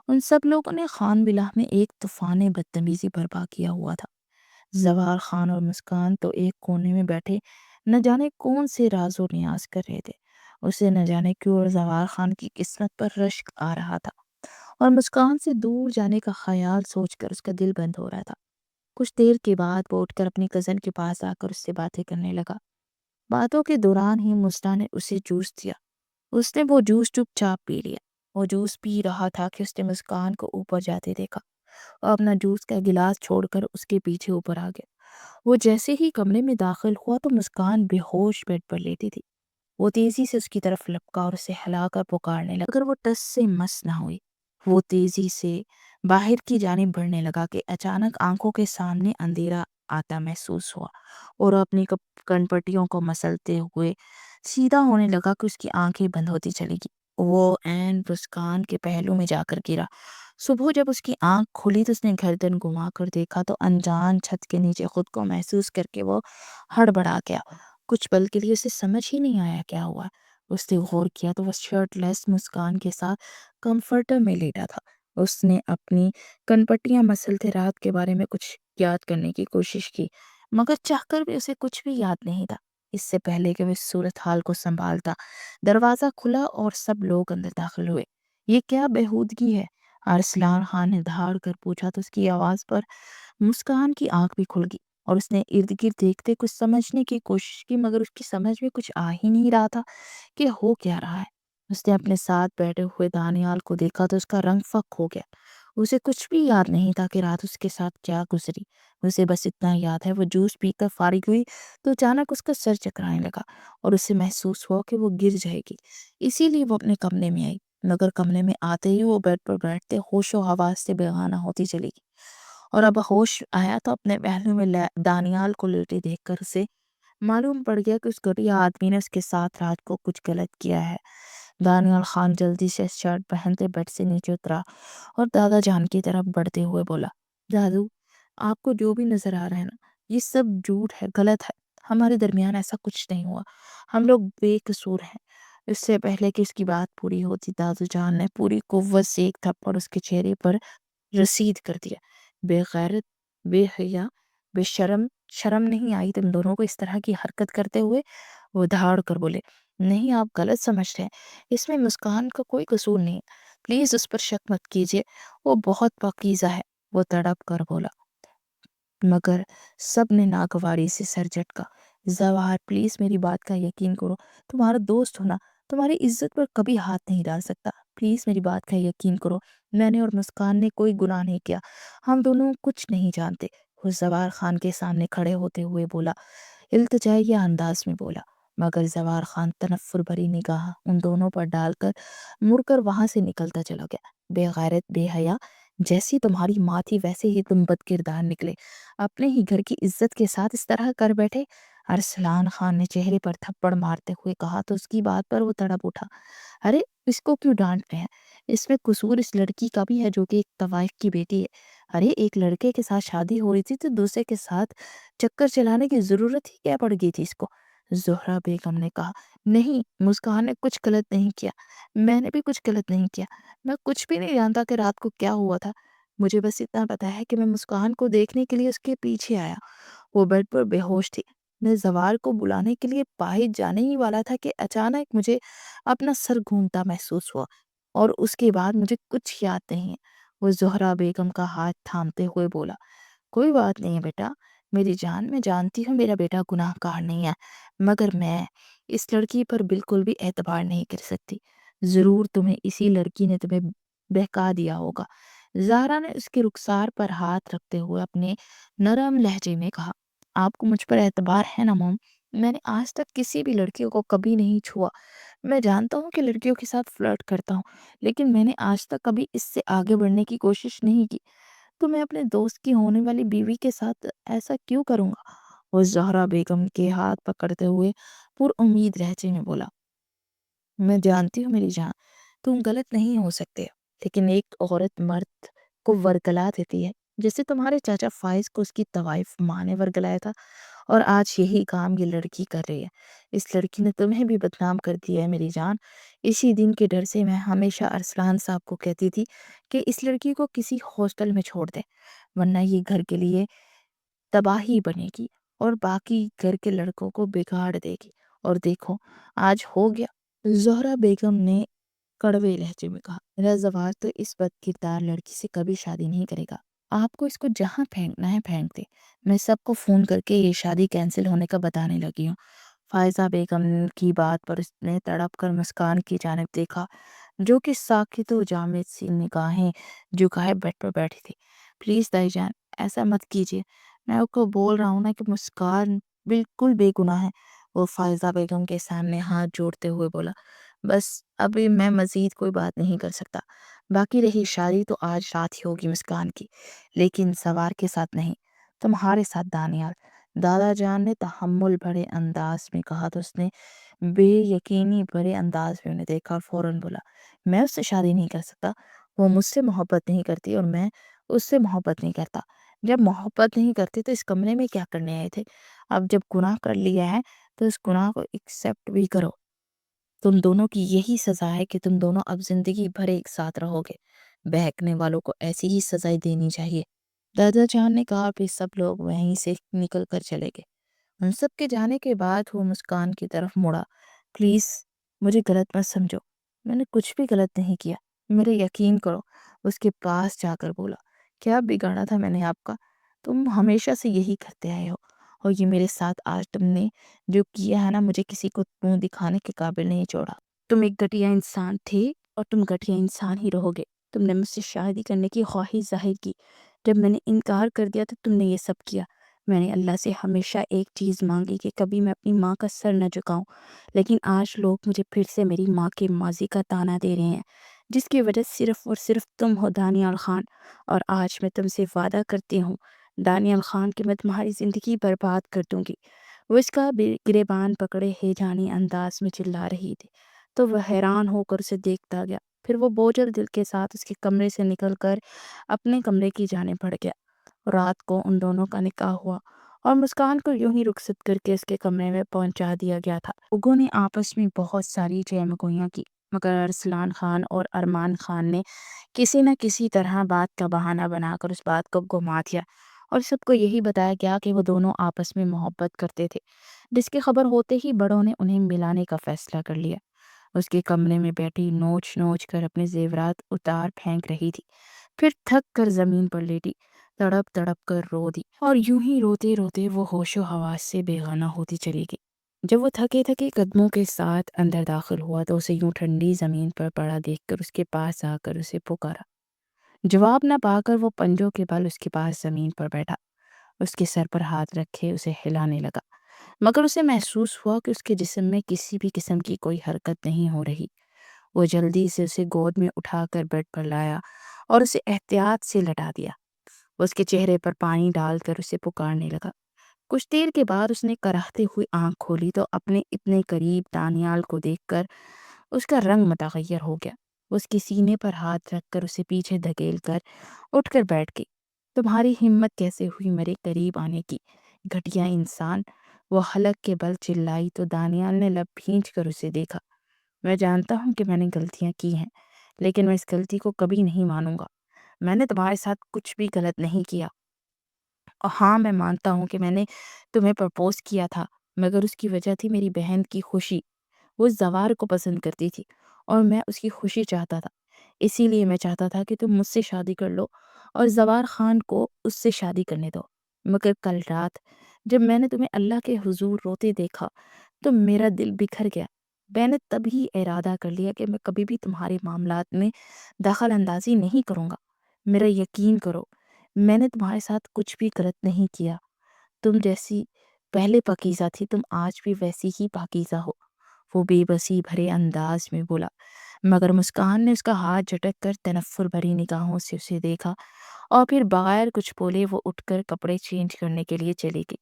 ان سب لوگوں نے خان ولا میں ایک طوفان بدتمیزی برپا کیا ہوا تھا۔ زوار خان اور مسکان تو ایک کونے میں بیٹھے نہ جانے کون سے راز و نیاز کر رہے تھے۔ اسے نہ جانے کیوں اور زوار خان کی قسمت پر رشک آ رہا تھا، اور مسکان سے دور جانے کا خیال سوچ کر اس کا دل بند ہو رہا تھا۔ کچھ دیر کے بعد وہ اٹھ کر اپنی کزن کے پاس آ کر اس سے باتیں کرنے لگا۔ باتوں کے دوران ہی مسنا نے اسے جوس دیا۔ اس نے وہ جوس چپ چاپ پی لیا۔ وہ جوس پی رہا تھا کہ اس نے مسکان کو اوپر جاتے دیکھا اور اپنا جوس کا گلاس چھوڑ کر اس کے پیچھے اوپر آ گیا۔ وہ جیسے ہی کمرے میں داخل ہوا تو مسکان بے ہوش بیڈ پر لیٹی تھی۔ وہ تیزی سے اس کی طرف لپکا اور اسے ہلا کر پکارنے لگا، اگر وہ ٹس سے مس نہ ہوئی۔ وہ تیزی سے باہر کی جانب بڑھنے لگا کہ اچانک آنکھوں کے سامنے اندھیرا آتا محسوس ہوا، اور اپنی کن پٹیوں کو مسلتے ہوئے سیدھا ہونے لگا کہ اس کی آنکھیں بند ہوتی چلی گی۔ وہ عین مسکان کے پہلو میں جا کر گرا۔ صبح جب اس کی آنکھ کھلی تو اس نے گردن گھما کر دیکھا تو انجان چھت کے نیچے خود کو محسوس کر کے وہ ہڑبڑا گیا۔ کچھ پل کے لیے اسے سمجھ ہی نہیں آیا کیا ہوا۔ اس نے غور کیا تو وہ شرٹ لیس مسکان کے ساتھ کمفرٹر میں لیٹا تھا۔ اس نے اپنی کن پٹیاں مسلتے رات کے بارے میں کچھ یاد کرنے کی کوشش کی، مگر چاہ کر بھی اسے کچھ بھی یاد نہیں تھا۔ اس سے پہلے کہ وہ اس صورتحال کو سنبھالتا، دروازہ کھلا اور سب لوگ اندر داخل ہوئے۔ یہ کیا بےہودگی ہے؟ ارسلان خان نے دھاڑ کر پوچھا تو اس کی آواز پر مسکان کی آنکھ بھی کھل گئی، اور اس نے ارد گرد دیکھتے کچھ سمجھنے کی کوشش کی، مگر اس کی سمجھ میں کچھ آ ہی نہیں رہا تھا کہ ہو کیا رہا ہے۔ اس نے اپنے ساتھ بیٹھے ہوئے دانیال کو دیکھا تو اس کا رنگ فک ہو گیا۔ اسے کچھ بھی یاد نہیں تھا کہ رات اس کے ساتھ کیا گزری۔ اسے بس اتنا یاد ہے وہ جوس پی کر فارغ ہوئی تو اچانک اس کا سر چکرانے لگا، اور اسے محسوس ہوا کہ وہ گر جائے گی۔ اسی لیے وہ اپنے کمرے میں آئی، مگر کمرے میں آتے ہی وہ بیڈ پر بیٹھتے ہوش و حواس سے بے گانہ ہوتی چلی گئی، اور اب ہوش آیا تو اپنے پہلو میں دانیال کو لیٹے دیکھ کر اسے معلوم پڑ گیا کہ اس گھٹیا آدمی نے اس کے ساتھ رات کو کچھ غلط کیا ہے۔ دانیال خان جلدی سے شرٹ پہنتے بیڈ سے نیچے اترا اور دادا جان کی طرف بڑھتے ہوئے بولا، دادو، آپ کو جو بھی نظر آ رہا ہے نا، یہ سب جھوٹ ہے، غلط ہے۔ ہمارے درمیان ایسا کچھ نہیں ہوا، ہم لوگ بے قصور ہیں۔ اس سے پہلے کہ اس کی بات پوری ہوتی، دادو جان نے پوری قوت سے ایک تھپڑ اس کے چہرے پر رسید کر دیا۔ بے غیرت، بے حیا، بے شرم، شرم نہیں آئی تم دونوں کو اس طرح کی حرکت کرتے ہوئے؟ وہ دھاڑ کر بولے، نہیں، آپ غلط سمجھ رہے ہیں، اس میں مسکان کا کوئی قصور نہیں، پلیز اس پر شک مت کیجیے، وہ بہت پاکیزہ ہے۔ وہ تڑپ کر بولا، مگر سب نے ناگواری سے سر جھٹکا۔ زواہر، پلیز میری بات کا یقین کرو، تمہارا دوست ہونا تمہاری عزت پر کبھی ہاتھ نہیں ڈال سکتا، پلیز میری بات کا یقین کرو، میں نے اور مسکان نے کوئی گناہ نہیں کیا، ہم دونوں کچھ نہیں جانتے۔ وہ زوار خان کے سامنے کھڑے ہوتے ہوئے بولا، التجائیہ انداز میں بولا، مگر زوار خان تنفر بھری نگاہ ان دونوں پر ڈال کر مڑ کر وہاں سے نکلتا چلا گیا۔ بے غیرت، بے حیا، جیسی تمہاری ماں تھی ویسے ہی تم بد کردار نکلے، اپنے ہی گھر کی عزت کے ساتھ اس طرح کر بیٹھے۔ ارسلان خان نے چہرے پر تھپڑ مارتے ہوئے کہا تو اس کی بات پر وہ تڑپ اٹھا، ارے اس کو کیوں ڈانٹ رہے ہیں؟ اس میں قصور اس لڑکی کا بھی ہے جو کہ ایک طوائف کی بیٹی ہے۔ ارے ایک لڑکے کے ساتھ شادی ہو رہی تھی تو دوسرے کے ساتھ چکر چلانے کی ضرورت ہی کیا پڑ گئی تھی اس کو؟ زہرا بیگم نے کہا، نہیں، مسکان نے کچھ غلط نہیں کیا، میں نے بھی کچھ غلط نہیں کیا، میں کچھ بھی نہیں جانتا کہ رات کو کیا ہوا تھا، مجھے بس اتنا پتا ہے کہ میں مسکان کو دیکھنے کے لیے اس کے پیچھے آیا، وہ بیڈ پر بے ہوش تھی، میں زوال کو بلانے کے لیے باہر جانے ہی والا تھا کہ اچانک مجھے اپنا سر گھومتا محسوس ہوا، اور اس کے بعد مجھے کچھ یاد نہیں ہے۔ وہ زہرا بیگم کا ہاتھ تھامتے ہوئے بولا، کوئی بات نہیں ہے بیٹا، میری جان، میں جانتی ہوں میرا بیٹا گناہ گار نہیں ہے، مگر میں اس لڑکی پر بالکل بھی اعتبار نہیں کر سکتی، ضرور اسی لڑکی نے تمہیں بہکا دیا ہوگا۔ زہرا نے اس کے رخسار پر ہاتھ رکھتے ہوئے اپنے نرم لہجے میں کہا، آپ کو مجھ پر اعتبار ہے نا موم؟ میں نے آج تک کسی بھی لڑکی کو کبھی نہیں چھوا۔ میں جانتا ہوں کہ لڑکیوں کے ساتھ فلرٹ کرتا ہوں، لیکن میں نے آج تک کبھی اس سے آگے بڑھنے کی کوشش نہیں کی۔ تو میں اپنے دوست کی ہونے والی بیوی کے ساتھ ایسا کیوں کروں گا؟ وہ زہرا بیگم کے ہاتھ پکڑتے ہوئے پر امید لہجے میں بولا، میں جانتی ہوں میری جان، تم غلط نہیں ہو سکتے، لیکن ایک عورت مرد کو ورگلا دیتی ہے، جیسے تمہارے چاچا فائز کو اس کی طوائف ماں نے ورگلایا تھا، اور آج یہی کام یہ لڑکی کر رہی ہے۔ اس لڑکی نے تمہیں بھی بدنام کر دیا ہے میری جان۔ اسی دن کے ڈر سے میں ہمیشہ ارسلان صاحب کو کہتی تھی کہ اس لڑکی کو کسی ہاسٹل میں چھوڑ دیں، ورنہ یہ گھر کے لیے تباہی بنے گی اور باقی گھر کے لڑکوں کو بگاڑ دے گی، اور دیکھو آج ہو گیا۔ زہرا بیگم نے کڑوے لہجے میں کہا، میرا زواج تو اس بد کردار لڑکی سے کبھی شادی نہیں کرے گا۔ آپ کو اس کو جہاں پھینکنا ہے پھینک دے، میں سب کو فون کر کے یہ شادی کینسل ہونے کا بتانے لگی ہوں۔ فائزہ بیگم کی بات پر اس نے تڑپ کر مسکان کی جانب دیکھا، جو کہ ساکت و جامد سی نگاہیں جھکائے بیڈ پر بیٹھی تھی۔ پلیز دائی جان، ایسا مت کیجیے، میں آپ کو بول رہا ہوں نا کہ مسکان بالکل بے گناہ ہے۔ وہ فائزہ بیگم کے سامنے ہاتھ جوڑتے ہوئے بولا، بس ابھی میں مزید کوئی بات نہیں کر سکتا۔ باقی رہی شادی تو آج رات ہی ہوگی مسکان کی، لیکن سوار کے ساتھ نہیں، تمہارے ساتھ دانیال۔ دادا جان نے تحمل بھرے انداز میں کہا تو اس نے بے یقینی بھرے انداز میں انہیں دیکھا اور فوراً بولا، میں اس سے شادی نہیں کر سکتا۔ وہ مجھ سے محبت نہیں کرتی اور میں اس سے محبت نہیں کرتا۔ جب محبت نہیں کرتے تو اس کمرے میں کیا کرنے آئے تھے؟ اب جب گناہ کر لیا ہے تو اس گناہ کو ایکسیپٹ بھی کرو۔ تم دونوں کی یہی سزا ہے کہ تم دونوں اب زندگی بھر ایک ساتھ رہو گے۔ بہکنے والوں کو ایسی ہی سزائیں دینی چاہیے۔ دادا جان نے کہا، پھر سب لوگ وہیں سے نکل کر چلے گئے۔ ان سب کے جانے کے بعد وہ مسکان کی طرف مڑا، پلیز مجھے غلط مت سمجھو، میں نے کچھ بھی غلط نہیں کیا، میرے یقین کرو۔ اس کے پاس جا کر بولا، کیا بگاڑا تھا میں نے آپ کا؟ تم ہمیشہ سے یہی کرتے آئے ہو، اور یہ میرے ساتھ آج تم نے جو کیا ہے نا، مجھے کسی کو منہ دکھانے کے قابل نہیں چھوڑا۔ تم ایک گھٹیا انسان تھے اور تم گھٹیا انسان ہی رہو گے۔ تم نے مجھ سے شادی کرنے کی خواہش ظاہر کی، جب میں نے انکار کر دیا تو تم نے یہ سب کیا۔ میں نے اللہ سے ہمیشہ ایک چیز مانگی کہ کبھی میں اپنی ماں کا سر نہ جھکاؤں، لیکن آج لوگ مجھے پھر سے میری ماں کے ماضی کا تانا دے رہے ہیں، جس کی وجہ صرف اور صرف تم ہو دانیال خان۔ اور آج میں تم سے وعدہ کرتی ہوں دانیال خان کہ میں تمہاری زندگی برباد کر دوں گی۔ وہ اس کا گریبان پکڑے ہیجانی انداز میں چلا رہی تھی، تو وہ حیران ہو کر اسے دیکھتا گیا۔ پھر وہ بوجھل دل کے ساتھ اس کے کمرے سے نکل کر اپنے کمرے کی جانب بڑھ گیا۔ رات کو ان دونوں کا نکاح ہوا اور مسکان کو یوں ہی رخصت کر کے اس کے کمرے میں پہنچا دیا گیا تھا۔ لوگوں نے آپس میں بہت ساری جیمگوئیاں کی، مگر ارسلان خان اور ارمان خان نے کسی نہ کسی طرح بات کا بہانہ بنا کر اس بات کو گما دیا، اور سب کو یہی بتایا گیا کہ وہ دونوں آپس میں محبت کرتے تھے، جس کی خبر ہوتے ہی بڑوں نے انہیں ملانے کا فیصلہ کر لیا۔ اس کے کمرے میں بیٹھی نوچ نوچ کر اپنے زیورات اتار پھینک رہی تھی، پھر تھک کر زمین پر لیٹی، تڑپ تڑپ کر رو دی، اور یوں ہی روتے روتے وہ ہوش و حواس سے بے گانہ ہوتی چلی گئی۔ جب وہ تھکے تھکے قدموں کے ساتھ اندر داخل ہوا تو اسے یوں ٹھنڈی زمین پر پڑا دیکھ کر اس کے پاس آ کر اسے پکارا۔ جواب نہ پا کر وہ پنجوں کے بل اس کے پاس زمین پر بیٹھا، اس کے سر پر ہاتھ رکھے اسے ہلانے لگا، مگر اسے محسوس ہوا کہ اس کے جسم میں کسی بھی قسم کی کوئی حرکت نہیں ہو رہی۔ وہ جلدی سے اسے گود میں اٹھا کر بیڈ پر لایا اور اسے احتیاط سے لٹا دیا۔ اس کے چہرے پر پانی ڈال کر اسے پکارنے لگا۔ کچھ دیر کے بعد اس نے کراہتے ہوئے آنکھ کھولی تو اپنے اتنے قریب دانیال کو دیکھ کر اس کا رنگ متغیر ہو گیا۔ اس کے سینے پر ہاتھ رکھ کر اسے پیچھے دھکیل کر اٹھ کر بیٹھ گئی۔ تمہاری ہمت کیسے ہوئی میرے قریب آنے کی، گھٹیا انسان؟ وہ حلق کے بل چلائی تو دانیال نے لب بھینچ کر اسے دیکھا۔ میں جانتا ہوں کہ میں نے غلطیاں کی ہیں، لیکن میں اس غلطی کو کبھی نہیں مانوں گا۔ میں نے تمہارے ساتھ کچھ بھی غلط نہیں کیا، اور ہاں میں مانتا ہوں کہ میں نے تمہیں پرپوز کیا تھا، مگر اس کی وجہ تھی میری بہن کی خوشی۔ وہ زوار کو پسند کرتی تھی اور میں اس کی خوشی چاہتا تھا، اسی لیے میں چاہتا تھا کہ تم مجھ سے شادی کر لو اور زوار خان کو اس سے شادی کرنے دو۔ مگر کل رات جب میں نے تمہیں اللہ کے حضور روتے دیکھا تو میرا دل بکھر گیا۔ میں نے تبھی ارادہ کر لیا کہ میں کبھی بھی تمہارے معاملات میں دخل اندازی نہیں کروں گا۔ میرا یقین کرو، میں نے تمہارے ساتھ کچھ بھی غلط نہیں کیا۔ تم جیسی پہلے پاکیزہ تھی تم آج بھی ویسی ہی پاکیزہ ہو، وہ بے بسی بھرے انداز میں بولا، مگر مسکان نے اس کا ہاتھ جھٹک کر تنفر بھری نگاہوں سے اسے دیکھا اور پھر بغیر کچھ بولے وہ اٹھ کر کپڑے چینج کرنے کے لیے چلی گئی۔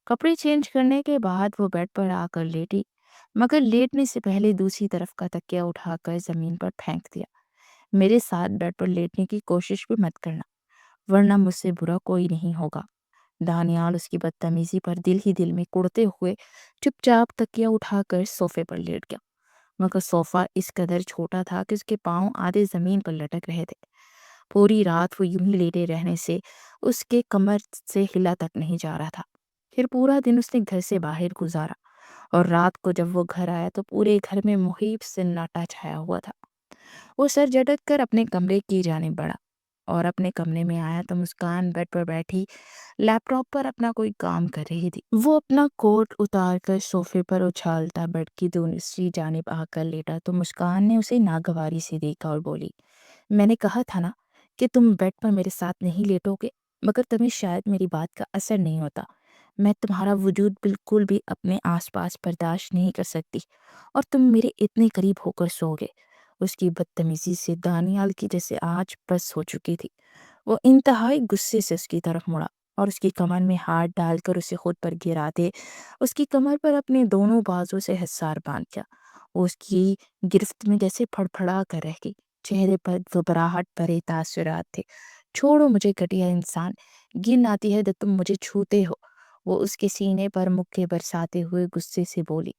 کپڑے چینج کرنے کے بعد وہ بیڈ پر آ کر لیٹی، مگر لیٹنے سے پہلے دوسری طرف کا تکیہ اٹھا کر زمین پر پھینک دیا۔ میرے ساتھ بیڈ پر لیٹنے کی کوشش بھی مت کرنا، ورنہ مجھ سے برا کوئی نہیں ہوگا۔ دانیال اس کی بدتمیزی پر دل ہی دل میں کڑتے ہوئے چپ چاپ تکیہ اٹھا کر صوفے پر لیٹ گیا، مگر صوفہ اس قدر چھوٹا تھا کہ اس کے پاؤں آدھے زمین پر لٹک رہے تھے۔ پوری رات وہ یوں ہی لیٹے رہنے سے اس کے کمر سے ہلا تک نہیں جا رہا تھا۔ پھر پورا دن اس نے گھر سے باہر گزارا اور رات کو جب وہ گھر آیا تو پورے گھر میں محیب سناٹا چھایا ہوا تھا۔ وہ سر جھٹک کر اپنے کمرے کی جانب بڑھا اور اپنے کمرے میں آیا تو مسکان بیڈ پر بیٹھی لیپ ٹاپ پر اپنا کوئی کام کر رہی تھی۔ وہ اپنا کوٹ اتار کر صوفے پر اچھالتا بیڈ کی دوسری جانب آ کر لیٹا تو مسکان نے اسے ناگواری سے دیکھا اور بولی، میں نے کہا تھا نا کہ تم بیڈ پر میرے ساتھ نہیں لیٹو گے، مگر تمہیں شاید میری بات کا اثر نہیں ہوتا۔ میں تمہارا وجود بالکل بھی اپنے آس پاس برداشت نہیں کر سکتی اور تم میرے اتنے قریب ہو کر سو گے۔ اس کی بدتمیزی سے دانیال کی جیسے آج بس ہو چکی تھی۔ وہ انتہائی غصے سے اس کی طرف مڑا اور اس کی کمر میں ہاتھ ڈال کر اسے خود پر گرا دے اس کی کمر پر اپنے دونوں بازو سے حصار باندھ دیا۔ وہ اس کی گرفت میں جیسے پھڑ پھڑا کر رہ گئی، چہرے پر گھبراہٹ بھرے تاثرات تھے۔ چھوڑو مجھے گھٹیا انسان، گن آتی ہے جب تم مجھے چھوتے ہو، وہ اس کے سینے پر مکے برساتے ہوئے غصے سے بولی،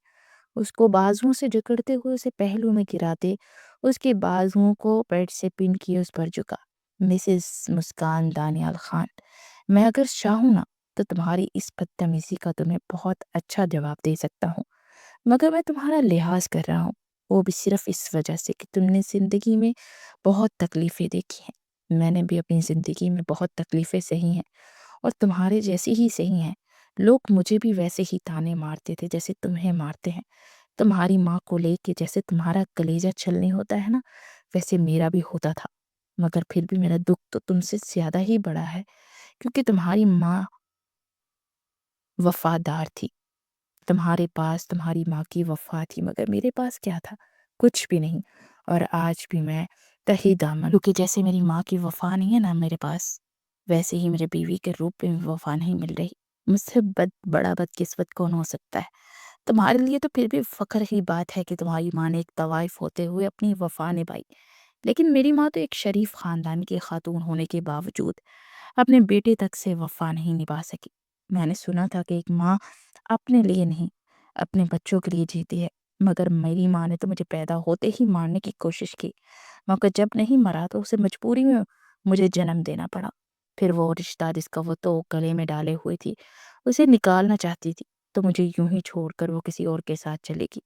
اس کو بازوؤں سے جکڑتے ہوئے اسے پہلو میں گراتے اس کے بازوؤں کو پیٹ سے پن کیے اس پر جھکا۔ مسز مسکان دانیال خان، میں اگر چاہوں نا تو تمہاری اس بدتمیزی کا تمہیں بہت اچھا جواب دے سکتا ہوں، مگر میں تمہارا لحاظ کر رہا ہوں، وہ بھی صرف اس وجہ سے کہ تم نے زندگی میں بہت تکلیفیں دیکھی ہیں۔ میں نے بھی اپنی زندگی میں بہت تکلیفیں سہی ہیں اور تمہارے جیسی ہی سہی ہیں۔ لوگ مجھے بھی ویسے ہی تانے مارتے تھے جیسے تمہیں مارتے ہیں۔ تمہاری ماں کو لے کے جیسے تمہارا کلیجہ چھلنے ہوتا ہے نا، ویسے میرا بھی ہوتا تھا، مگر پھر بھی میرا دکھ تو تم سے زیادہ ہی بڑا ہے، کیونکہ تمہاری ماں وفادار تھی۔ تمہارے پاس تمہاری ماں کی وفا تھی، مگر میرے پاس کیا تھا؟ کچھ بھی نہیں۔ اور آج بھی میں تہی دامن، کیونکہ جیسے میری ماں کی وفا نہیں ہے نا میرے پاس، ویسے ہی میرے بیوی کے روپ میں وفا نہیں مل رہی۔ مجھ سے بڑا بدقسمت کون ہو سکتا ہے؟ تمہارے لیے تو پھر بھی فخر ہی بات ہے کہ تمہاری ماں نے ایک طوائف ہوتے ہوئے اپنی وفا نبھائی، لیکن میری ماں تو ایک شریف خاندان کی خاتون ہونے کے باوجود اپنے بیٹے تک سے وفا نہیں نبھا سکی۔ میں نے سنا تھا کہ ایک ماں اپنے لیے نہیں، اپنے بچوں کے لیے جیتی ہے، مگر میری ماں نے تو مجھے پیدا ہوتے ہی مارنے کی کوشش کی، مگر جب نہیں مرا تو اسے مجبوری میں مجھے جنم دینا پڑا۔ پھر وہ رشتہ جس کا وہ تو گلے میں ڈالے ہوئے تھی اسے نکالنا چاہتی تھی، تو مجھے یوں ہی چھوڑ کر وہ کسی اور کے ساتھ چلے گی۔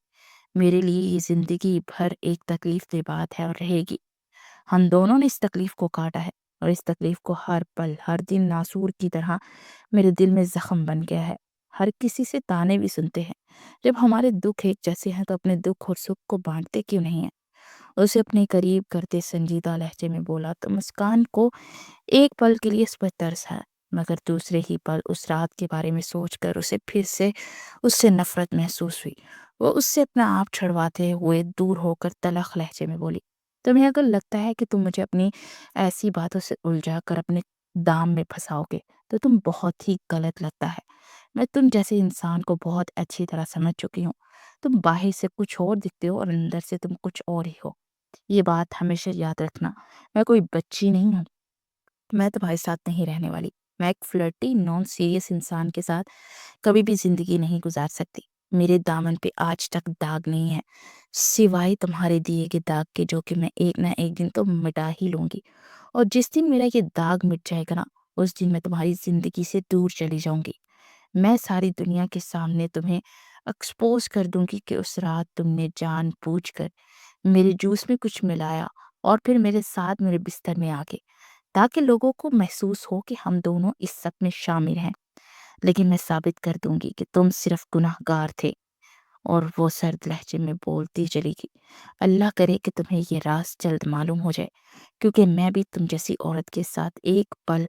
میرے لیے یہ زندگی بھر ایک تکلیف دہ بات ہے اور رہے گی۔ ہم دونوں نے اس تکلیف کو کاٹا ہے اور اس تکلیف کو ہر پل ہر دن ناسور کی طرح میرے دل میں زخم بن گیا ہے۔ ہر کسی سے تانے بھی سنتے ہیں، جب ہمارے دکھ ایک جیسے ہیں تو اپنے دکھ اور سکھ کو بانٹتے کیوں نہیں ہیں؟ اسے اپنے قریب کرتے سنجیدہ لہجے میں بولا تو مسکان کو ایک پل کے لیے اس پر ترس ہے، مگر دوسرے ہی پل اس رات کے بارے میں سوچ کر اسے پھر سے اس سے نفرت محسوس ہوئی۔ وہ اس سے اپنا آپ چھڑواتے ہوئے دور ہو کر تلخ لہجے میں بولی، تمہیں اگر لگتا ہے کہ تم مجھے اپنی ایسی باتوں سے الجھا کر اپنے دام میں پھنساؤ گے تو تم بہت ہی غلط لگتا ہے۔ میں تم جیسے انسان کو بہت اچھی طرح سمجھ چکی ہوں۔ تم باہر سے کچھ اور دکھتے ہو اور اندر سے تم کچھ اور ہی ہو۔ یہ بات ہمیشہ یاد رکھنا، میں کوئی بچی نہیں ہوں، میں تمہارے ساتھ نہیں رہنے والی۔ میں ایک فلرٹی نان سیریس انسان کے ساتھ کبھی بھی زندگی نہیں گزار سکتی۔ میرے دامن پہ آج تک داغ نہیں ہے، سوائے تمہارے دیے کے داغ کے، جو کہ میں ایک نہ ایک دن تو مٹا ہی لوں گی، اور جس دن میرا یہ داغ مٹ جائے گا نا، اس دن میں تمہاری زندگی سے دور چلی جاؤں گی۔ میں ساری دنیا کے سامنے تمہیں ایکسپوز کر دوں گی کہ اس رات تم نے جان بوجھ کر میرے جوس میں کچھ ملایا اور پھر میرے ساتھ میرے بستر میں آ گئے، تاکہ لوگوں کو محسوس ہو کہ ہم دونوں اس سب میں شامل ہیں۔ لیکن میں ثابت کر دوں گی کہ تم صرف گناہ گار تھے۔ اور وہ سرد لہجے میں بولتی چلی گئی، اللہ کرے کہ تمہیں یہ راز جلد معلوم ہو جائے، کیونکہ میں بھی تم جیسی عورت کے ساتھ ایک پل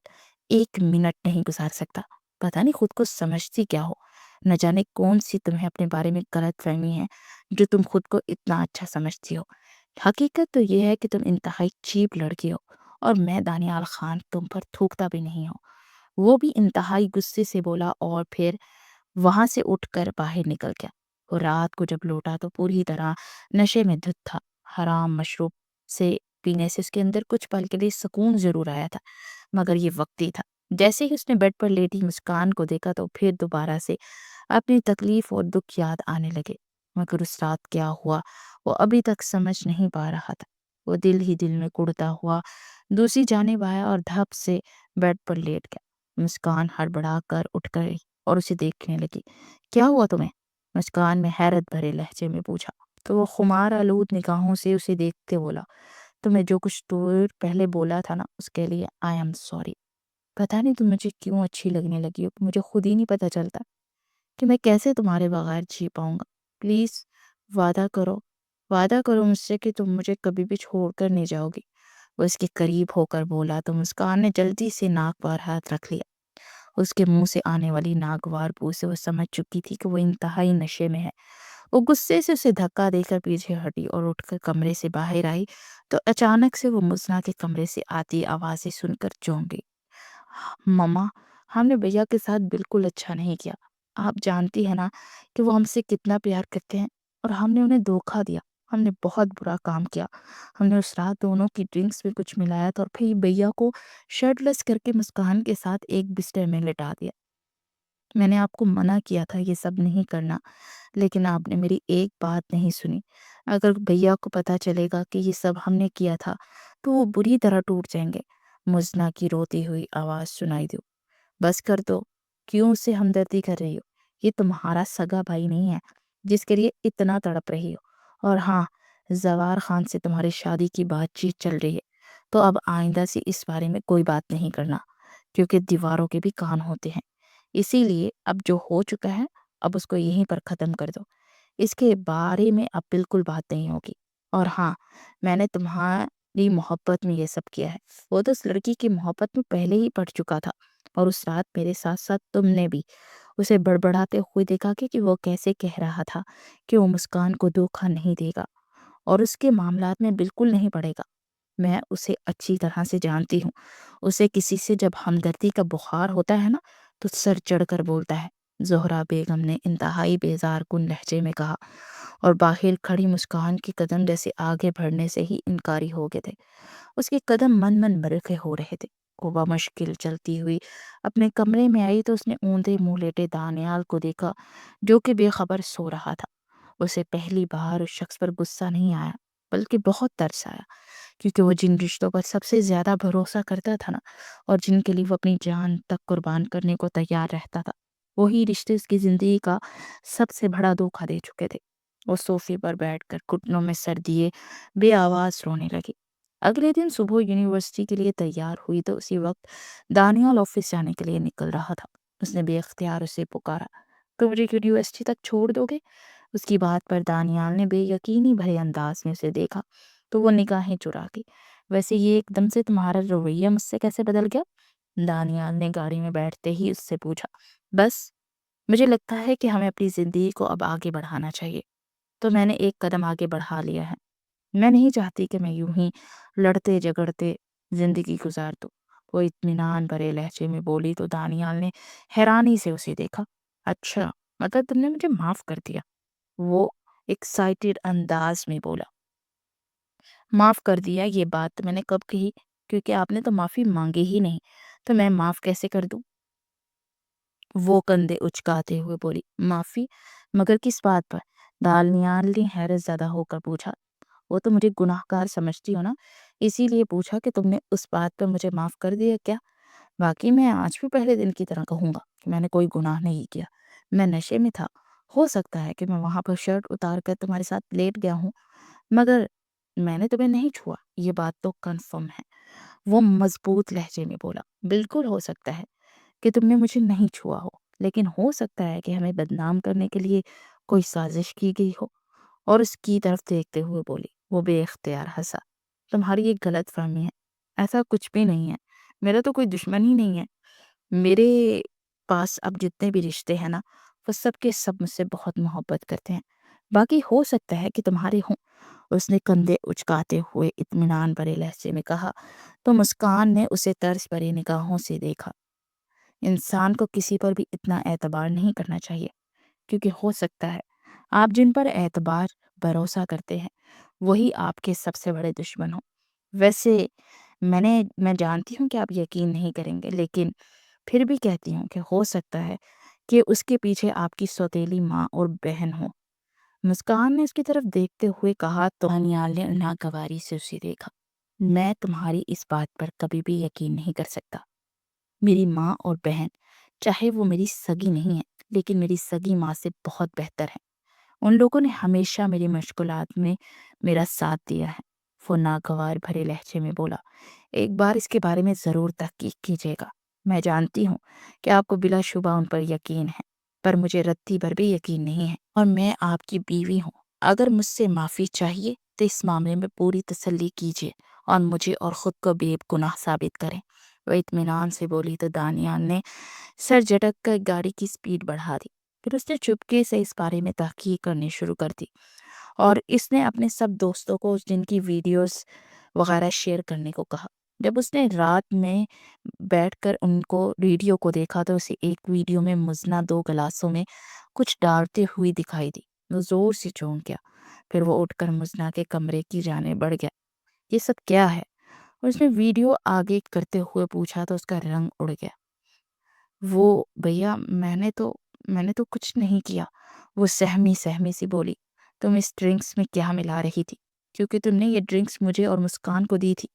ایک منٹ نہیں گزار سکتا۔ پتہ نہیں خود کو سمجھتی کیا ہو، نہ جانے کون سی تمہیں اپنے بارے میں غلط فہمی ہے جو تم خود کو اتنا اچھا سمجھتی ہو۔ حقیقت تو یہ ہے کہ تم انتہائی چیپ لڑکی ہو، اور میں دانیال خان تم پر تھوکتا بھی نہیں ہوں۔ وہ بھی انتہائی غصے سے بولا اور پھر وہاں سے اٹھ کر باہر نکل گیا۔ وہ رات کو جب لوٹا تو پوری طرح نشے میں دھت تھا۔ حرام مشروب سے پینے سے اس کے اندر کچھ پل کے لیے سکون ضرور آیا تھا، مگر یہ وقتی تھا۔ جیسے ہی اس نے بیڈ پر لیٹی مسکان کو دیکھا تو پھر دوبارہ سے اپنی تکلیف اور دکھ یاد آنے لگے، مگر اس رات کیا ہوا وہ ابھی تک سمجھ نہیں پا رہا تھا۔ وہ دل ہی دل میں کڑتا ہوا دوسری جانب آیا اور دھپ سے بیڈ پر لیٹ گیا۔ مسکان ہڑبڑا کر اٹھ گئی اور اسے دیکھنے لگی۔ کیا ہوا تمہیں؟ مسکان میں حیرت بھرے لہجے میں پوچھا تو وہ خمار آلود نگاہوں سے اسے دیکھتے بولا، تمہیں جو کچھ دور پہلے بولا تھا نا، اس کے لیے آئی ایم سوری۔ پتہ نہیں تم مجھے کیوں اچھی لگنے لگی ہو، مجھے خود ہی نہیں پتہ چلتا کہ میں کیسے تمہارے بغیر جی پاؤں گا۔ پلیز وعدہ کرو، وعدہ کرو مجھ سے کہ تم مجھے کبھی بھی چھوڑ کر نہیں جاؤ گی۔ وہ اس کے قریب ہو کر بولا تو مسکان نے جلدی سے ناک پر ہاتھ رکھ لیا۔ اس کے منہ سے آنے والی ناگوار بو سے وہ سمجھ چکی تھی کہ وہ انتہائی نشے میں ہے۔ وہ غصے سے اسے دھکا دے کر پیچھے ہٹی اور اٹھ کر کمرے سے باہر آئی تو اچانک سے وہ مزنہ کے کمرے سے آتی آوازیں سن کر چونک گئی۔ مما، ہم نے بھیا کے ساتھ بالکل اچھا نہیں کیا۔ آپ جانتی ہیں نا کہ وہ ہم سے کتنا پیار کرتے ہیں، اور ہم نے انہیں دھوکا دیا۔ ہم نے بہت برا کام کیا۔ ہم نے اس رات دونوں کی ڈرنکس میں کچھ ملایا تھا اور پھر بھیا کو شرٹ لیس کر کے مسکان کے ساتھ ایک بستر میں لٹا دیا۔ میں نے آپ کو منع کیا تھا یہ سب نہیں کرنا، لیکن آپ نے میری ایک بات نہیں سنی۔ اگر بھیا کو پتہ چلے گا کہ یہ سب ہم نے کیا تھا تو وہ بری طرح ٹوٹ جائیں گے۔ مزنہ کی روتی ہوئی آواز سنائی دی۔ بس کر دو، کیوں اس سے ہمدردی کر رہی ہو؟ یہ تمہارا سگا بھائی نہیں ہے جس کے لیے اتنا تڑپ رہی ہو۔ اور ہاں، زوار خان سے تمہاری شادی کی بات چیت چل رہی ہے، تو اب آئندہ سے اس بارے میں کوئی بات نہیں کرنا، کیونکہ دیواروں کے بھی کان ہوتے ہیں۔ اسی لیے اب جو ہو چکا ہے اب اس کو یہیں پر ختم کر دو۔ اس کے بارے میں اب بالکل بات نہیں ہوگی۔ اور ہاں، میں نے تمہاری محبت میں یہ سب کیا ہے، وہ تو اس لڑکی کی محبت میں پہلے ہی پڑ چکا تھا، اور اس رات میرے ساتھ ساتھ تم نے بھی اسے بڑبڑاتے ہوئے دیکھا کہ وہ کیسے کہہ رہا تھا کہ وہ مسکان کو دھوکا نہیں دے گا اور اس کے معاملات میں بالکل نہیں پڑے گا۔ میں اسے اچھی طرح سے جانتی ہوں۔ اسے کسی سے جب ہمدردی کا بخار ہوتا ہے نا تو سر چڑھ کر بولتا ہے۔ زہرا بیگم نے انتہائی بیزار کن لہجے میں کہا، اور باہر کھڑی مسکان کے قدم جیسے آگے بڑھنے سے ہی انکاری ہو گئے تھے۔ اس کے قدم من من مرخے ہو رہے تھے۔ وہ بمشکل چلتی ہوئی اپنے کمرے میں آئی تو اس نے اوندے منہ لیٹے دانیال کو دیکھا جو کہ بے خبر سو رہا تھا۔ اسے پہلی بار اس شخص پر غصہ نہیں آیا بلکہ بہت ترس آیا، کیونکہ وہ جن رشتوں پر سب سے زیادہ بھروسہ کرتا تھا نا، اور جن کے لیے وہ اپنی جان تک قربان کرنے کو تیار رہتا تھا، وہی رشتے اس کی زندگی کا سب سے بڑا دھوکا دے چکے تھے۔ وہ صوفے پر بیٹھ کر گھٹنوں میں سر دیے بے آواز رونے لگی۔ اگلے دن صبح یونیورسٹی کے لیے تیار ہوئی تو اسی وقت دانیال آفس جانے کے لیے نکل رہا تھا۔ اس نے بے اختیار اسے پکارا، تو مجھے یونیورسٹی تک چھوڑ دو گے؟ اس کی بات پر دانیال نے بے یقینی بھرے انداز میں اسے دیکھا تو وہ نگاہیں چرا گئی۔ ویسے یہ ایک دم سے تمہارا رویہ مجھ سے کیسے بدل گیا؟ دانیال نے گاڑی میں بیٹھتے ہی اس سے پوچھا۔ بس مجھے لگتا ہے کہ ہمیں اپنی زندگی کو اب آگے بڑھانا چاہیے، تو میں نے ایک قدم آگے بڑھا لیا ہے۔ میں نہیں چاہتی کہ میں یوں ہی لڑتے جگڑتے زندگی گزار دوں۔ وہ اطمینان بھرے لہجے میں بولی تو دانیال نے حیرانی سے اسے دیکھا۔ اچھا، مطلب تم نے مجھے معاف کر دیا؟ وہ ایکسائٹڈ انداز میں بولا۔ معاف کر دیا یہ بات میں نے کب کہی؟ کیونکہ آپ نے تو معافی مانگی ہی نہیں، تو میں معاف کیسے کر دوں؟ وہ کندھے اچکاتے ہوئے بولی۔ معافی؟ مگر کس بات پر؟ دانیال نے حیرت زدہ ہو کر پوچھا۔ وہ تو مجھے گناہ گار سمجھتی ہو نا، اسی لیے پوچھا کہ تم نے اس بات پر مجھے معاف کر دیا کیا؟ باقی میں آج بھی پہلے دن کی طرح کہوں گا کہ میں نے کوئی گناہ نہیں کیا۔ میں نشے میں تھا، ہو سکتا ہے کہ میں وہاں پر شرٹ اتار کر تمہارے ساتھ لیٹ گیا ہوں، مگر میں نے تمہیں نہیں چھوا، یہ بات تو کنفرم ہے۔ وہ مضبوط لہجے میں بولا۔ بالکل ہو سکتا ہے کہ تم نے مجھے نہیں چھوا ہو، لیکن ہو سکتا ہے کہ ہمیں بدنام کرنے کے لیے کوئی سازش کی گئی ہو۔ اور اس کی طرف دیکھتے ہوئے بولی۔ وہ بے اختیار ہنسا۔ تمہاری ایک غلط فہمی ہے، ایسا کچھ بھی نہیں ہے، میرا تو کوئی دشمن ہی نہیں ہے۔ میرے پاس اب جتنے بھی رشتے ہیں نا، وہ سب کے سب مجھ سے بہت محبت کرتے ہیں، باقی ہو سکتا ہے کہ تمہارے ہوں۔ اس نے کندھے اچکاتے ہوئے اطمینان بھرے لہجے میں کہا، تو مسکان نے اسے طرز بھری نگاہوں سے دیکھا۔ انسان کو کسی پر بھی اتنا اعتبار نہیں کرنا چاہیے، کیونکہ ہو سکتا ہے آپ جن پر اعتبار بھروسہ کرتے ہیں وہی آپ کے سب سے بڑے دشمن ہوں۔ ویسے میں جانتی ہوں کہ آپ یقین نہیں کریں گے، لیکن پھر بھی کہتی ہوں کہ ہو سکتا ہے کہ اس کے پیچھے آپ کی سوتیلی ماں اور بہن ہو۔ مسکان نے اس کی طرف دیکھتے ہوئے کہا تو دانیال نے ناگواری سے اسے دیکھا۔ میں تمہاری اس بات پر کبھی بھی یقین نہیں کر سکتا۔ میری ماں اور بہن چاہے وہ میری سگی نہیں ہے لیکن میری سگی ماں سے بہت بہتر ہے۔ ان لوگوں نے ہمیشہ میری مشکلات میں میرا ساتھ دیا ہے۔ وہ ناگوار بھرے لہجے میں بولا، ایک بار اس کے بارے میں ضرور تحقیق کیجیے گا۔ میں جانتی ہوں کہ آپ کو بلا شبہ ان پر یقین ہے، پر مجھے رتی بھر بھی یقین نہیں ہے، اور میں آپ کی بیوی ہوں۔ اگر مجھ سے معافی چاہیے تو اس معاملے میں پوری تسلی کیجیے اور مجھے اور خود کو بے گناہ ثابت کریں۔ وہ اطمینان سے بولی تو دانیال نے سر جھٹک کر گاڑی کی سپیڈ بڑھا دی۔ پھر اس نے چپکے سے اس بارے میں تحقیق کرنی شروع کر دی، اور اس نے اپنے سب دوستوں کو اس دن کی ویڈیوز وغیرہ شیئر کرنے کو کہا۔ جب اس نے رات میں بیٹھ کر ان کو ویڈیو کو دیکھا تو اسے ایک ویڈیو میں مزنہ 2 گلاسوں میں کچھ ڈالتے ہوئی دکھائی دی۔ وہ زور سے چونک گیا، پھر وہ اٹھ کر مزنہ کے کمرے کی جانب بڑھ گیا۔ یہ سب کیا ہے؟ اور اس نے ویڈیو آگے کرتے ہوئے پوچھا تو اس کا رنگ اڑ گیا۔ وہ بھیا میں نے تو کچھ نہیں کیا، وہ سہمی سی بولی۔ تم اس ڈرنکس میں کیا ملا رہی تھی؟ کیونکہ تم نے یہ ڈرنکس مجھے اور مسکان کو دی تھی۔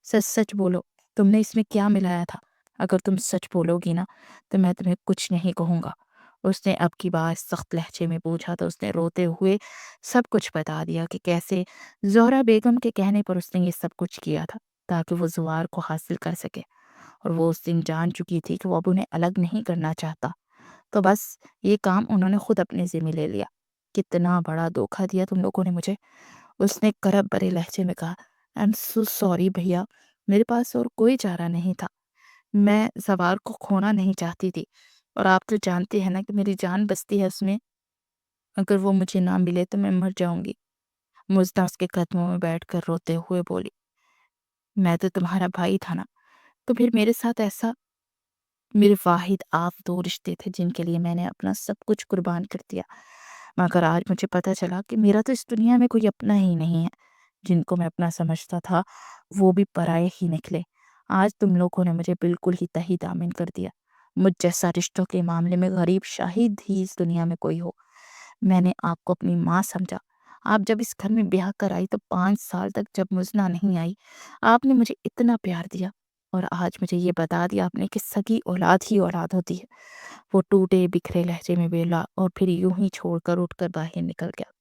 سچ بولو، تم نے اس میں کیا ملایا تھا؟ اگر تم سچ بولو گی نا تو میں تمہیں کچھ نہیں کہوں گا۔ اس نے اب کی بات سخت لہجے میں پوچھا تو اس نے روتے ہوئے سب کچھ بتا دیا کہ کیسے زہرا بیگم کے کہنے پر اس نے یہ سب کچھ کیا تھا تاکہ وہ زوار کو حاصل کر سکے، اور وہ اس دن جان چکی تھی کہ وہ اب انہیں الگ نہیں کرنا چاہتا، تو بس یہ کام انہوں نے خود اپنے ذمہ لے لیا۔ کتنا بڑا دھوکہ دیا تم لوگوں نے مجھے، اس نے کرب بھرے لہجے میں کہا۔ آئی ایم سو سوری بھیا، میرے پاس اور کوئی چارہ نہیں تھا، میں زوار کو کھونا نہیں چاہتی تھی، اور آپ تو جانتے ہیں نا کہ میری جان بستی ہے اس میں، اگر وہ مجھے نہ ملے تو میں مر جاؤں گی۔ مزدہ اس کے قدموں میں بیٹھ کر روتے ہوئے بولی، میں تو تمہارا بھائی تھا نا، تو پھر میرے ساتھ ایسا؟ میرے واحد آپ 2 رشتے تھے جن کے لیے میں نے اپنا سب کچھ قربان کر دیا، مگر آج مجھے پتہ چلا کہ میرا تو اس دنیا میں کوئی اپنا ہی نہیں ہے۔ جن کو میں اپنا سمجھتا تھا وہ بھی پرائے ہی نکلے۔ آج تم لوگوں نے مجھے بالکل ہی تہی دامن کر دیا۔ مجھ جیسا رشتوں کے معاملے میں غریب شاہد ہی اس دنیا میں کوئی ہو۔ میں نے آپ کو اپنی ماں سمجھا۔ آپ جب اس گھر میں بیاہ کر آئی تو 5 سال تک جب مزنہ نہیں آئی، آپ نے مجھے اتنا پیار دیا، اور آج مجھے یہ بتا دیا آپ نے کہ سگی اولاد ہی اولاد ہوتی ہے۔ وہ ٹوٹے بکھرے لہجے میں بولا اور پھر یوں ہی چھوڑ کر اٹھ کر باہر نکل گیا۔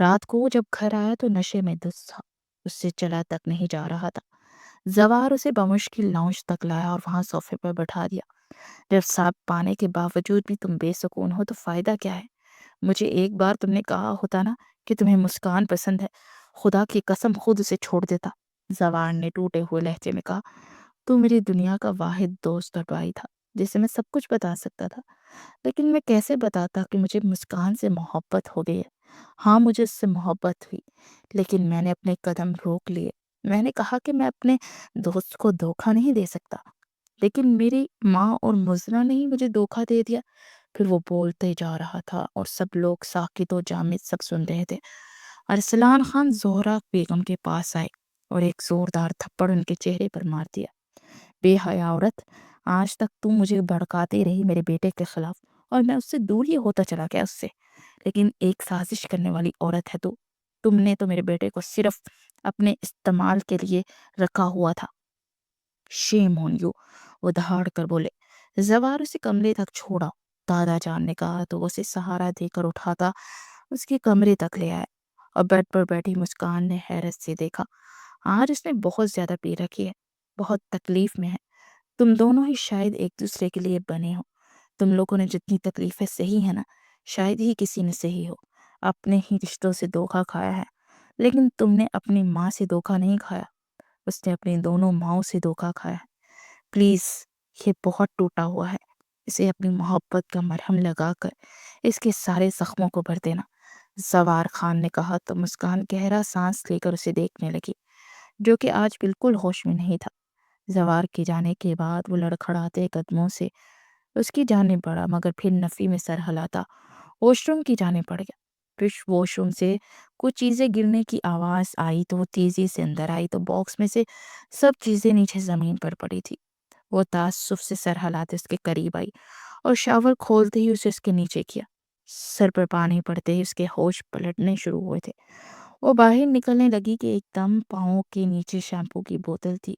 رات کو وہ جب گھر آیا تو نشے میں دست تھا، اس سے چلا تک نہیں جا رہا تھا۔ زوار اسے بمشکل لاؤنج تک لایا اور وہاں صوفے پر بٹھا دیا۔ جب صاحب پانے کے باوجود بھی تم بے سکون ہو تو فائدہ کیا ہے؟ مجھے ایک بار تم نے کہا ہوتا نا کہ تمہیں مسکان پسند ہے، خدا کی قسم خود اسے چھوڑ دیتا۔ زوار نے ٹوٹے ہوئے لہجے میں کہا، تو میری دنیا کا واحد دوست اور بھائی تھا جسے میں سب کچھ بتا سکتا تھا، لیکن میں کیسے بتاتا کہ مجھے مسکان سے محبت ہو گئی ہے؟ ہاں مجھے اس سے محبت ہوئی، لیکن میں نے اپنے قدم روک لیے۔ میں نے کہا کہ میں اپنے دوست کو دھوکہ نہیں دے سکتا، لیکن میری ماں اور مزنہ نے ہی مجھے دھوکہ دے دیا۔ پھر وہ بولتے جا رہا تھا اور سب لوگ ساکت و جامد سب سن رہے تھے۔ ارسلان خان زہرا بیگم کے پاس آئے اور ایک زوردار تھپڑ ان کے چہرے پر مار دیا۔ بے حیا عورت، آج تک تم مجھے بھڑکاتی رہی میرے بیٹے کے خلاف، اور میں اس سے دور ہی ہوتا چلا گیا اس سے، لیکن ایک سازش کرنے والی عورت ہے تو تم نے تو میرے بیٹے کو صرف اپنے استعمال کے لیے رکھا ہوا تھا۔ شیم آن یو، وہ دہاڑ کر بولے۔ زوار اسے کمرے تک چھوڑا۔ دادا جان نے کہا تو وہ اسے سہارا دے کر اٹھاتا اس کے کمرے تک لے آئے، اور بیڈ پر بیٹھی مسکان نے حیرت سے دیکھا۔ آج اس نے بہت زیادہ پی رکھی ہے، بہت تکلیف میں ہے۔ تم دونوں ہی شاید ایک دوسرے کے لیے بنے ہو۔ تم لوگوں نے جتنی تکلیفیں سہی ہیں نا، شاید ہی کسی نے سہی ہو۔ اپنے ہی رشتوں سے دھوکہ کھایا ہے، لیکن تم نے اپنی ماں سے دھوکہ نہیں کھایا، اس نے اپنی دونوں ماؤں سے دھوکہ کھایا ہے۔ پلیز، یہ بہت ٹوٹا ہوا ہے، اسے اپنی محبت کا مرہم لگا کر اس کے سارے زخموں کو بھر دینا۔ زوار خان نے کہا تو مسکان گہرا سانس لے کر اسے دیکھنے لگی، جو کہ آج بالکل ہوش میں نہیں تھا۔ زوار کے جانے کے بعد وہ لڑکھڑاتے قدموں سے اس کی جانب بڑھا، مگر پھر نفی میں سر ہلاتا واش روم کی جانب بڑھ گیا۔ پھر واش روم سے کچھ چیزیں گرنے کی آواز آئی تو وہ تیزی سے اندر آئی تو باکس میں سے سب چیزیں نیچے زمین پر پڑی تھی۔ وہ تعصب سے سر ہلاتے اس کے قریب آئی اور شاور کھولتے ہی اسے اس کے نیچے کیا۔ سر پر پانی پڑتے ہی اس کے ہوش پلٹنے شروع ہوئے تھے۔ وہ باہر نکلنے لگی کہ ایک دم پاؤں کے نیچے شیمپو کی بوتل تھی،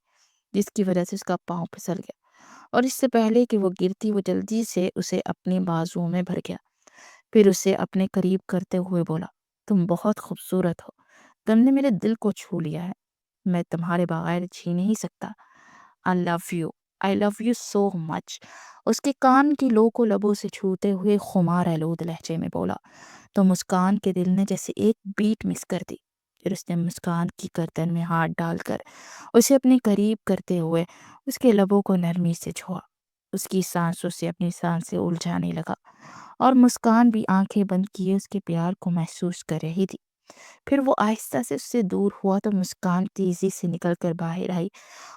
جس کی وجہ سے اس کا پاؤں پھسل گیا، اور اس سے پہلے کہ وہ گرتی وہ جلدی سے اسے اپنی بازوؤں میں بھر گیا۔ پھر اسے اپنے قریب کرتے ہوئے بولا، تم بہت خوبصورت ہو، تم نے میرے دل کو چھو لیا ہے، میں تمہارے بغیر جی نہیں سکتا۔ I love you, I love you so much۔ اس کے کان کی لو کو لبوں سے چھوتے ہوئے خمار آلود لہجے میں بولا تو مسکان کے دل نے جیسے ایک بیٹ مس کر دی۔ پھر اس نے مسکان کی گردن میں ہاتھ ڈال کر اسے اپنے قریب کرتے ہوئے اس کے لبوں کو نرمی سے چھوا، اس کی سانسوں سے اپنی سانسیں الجھانے لگا، اور مسکان بھی آنکھیں بند کیے اس کے پیار کو محسوس کر رہی تھی۔ پھر وہ آہستہ سے اس سے دور ہوا تو مسکان تیزی سے نکل کر باہر آئی،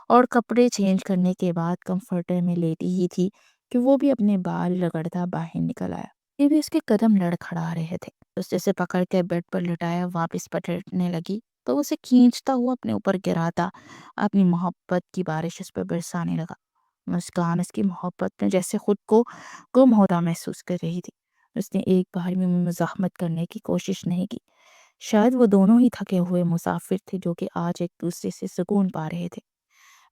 اور کپڑے چینج کرنے کے بعد کمفرٹر میں لیٹی ہی تھی کہ وہ بھی اپنے بال رگڑتا باہر نکل آیا۔ یہ بھی اس کے قدم لڑکھڑا رہے تھے۔ اس نے اسے پکڑ کے بیڈ پر لٹایا، واپس پلٹنے لگی تو اسے کھینچتا ہوا اپنے اوپر گراتا اپنی محبت کی بارش اس پر برسانے لگا۔ مسکان اس کی محبت میں جیسے خود کو گم ہوتا محسوس کر رہی تھی۔ اس نے ایک بار بھی مزاحمت کرنے کی کوشش نہیں کی۔ شاید وہ دونوں ہی تھکے ہوئے مسافر تھے جو کہ آج ایک دوسرے سے سکون پا رہے تھے۔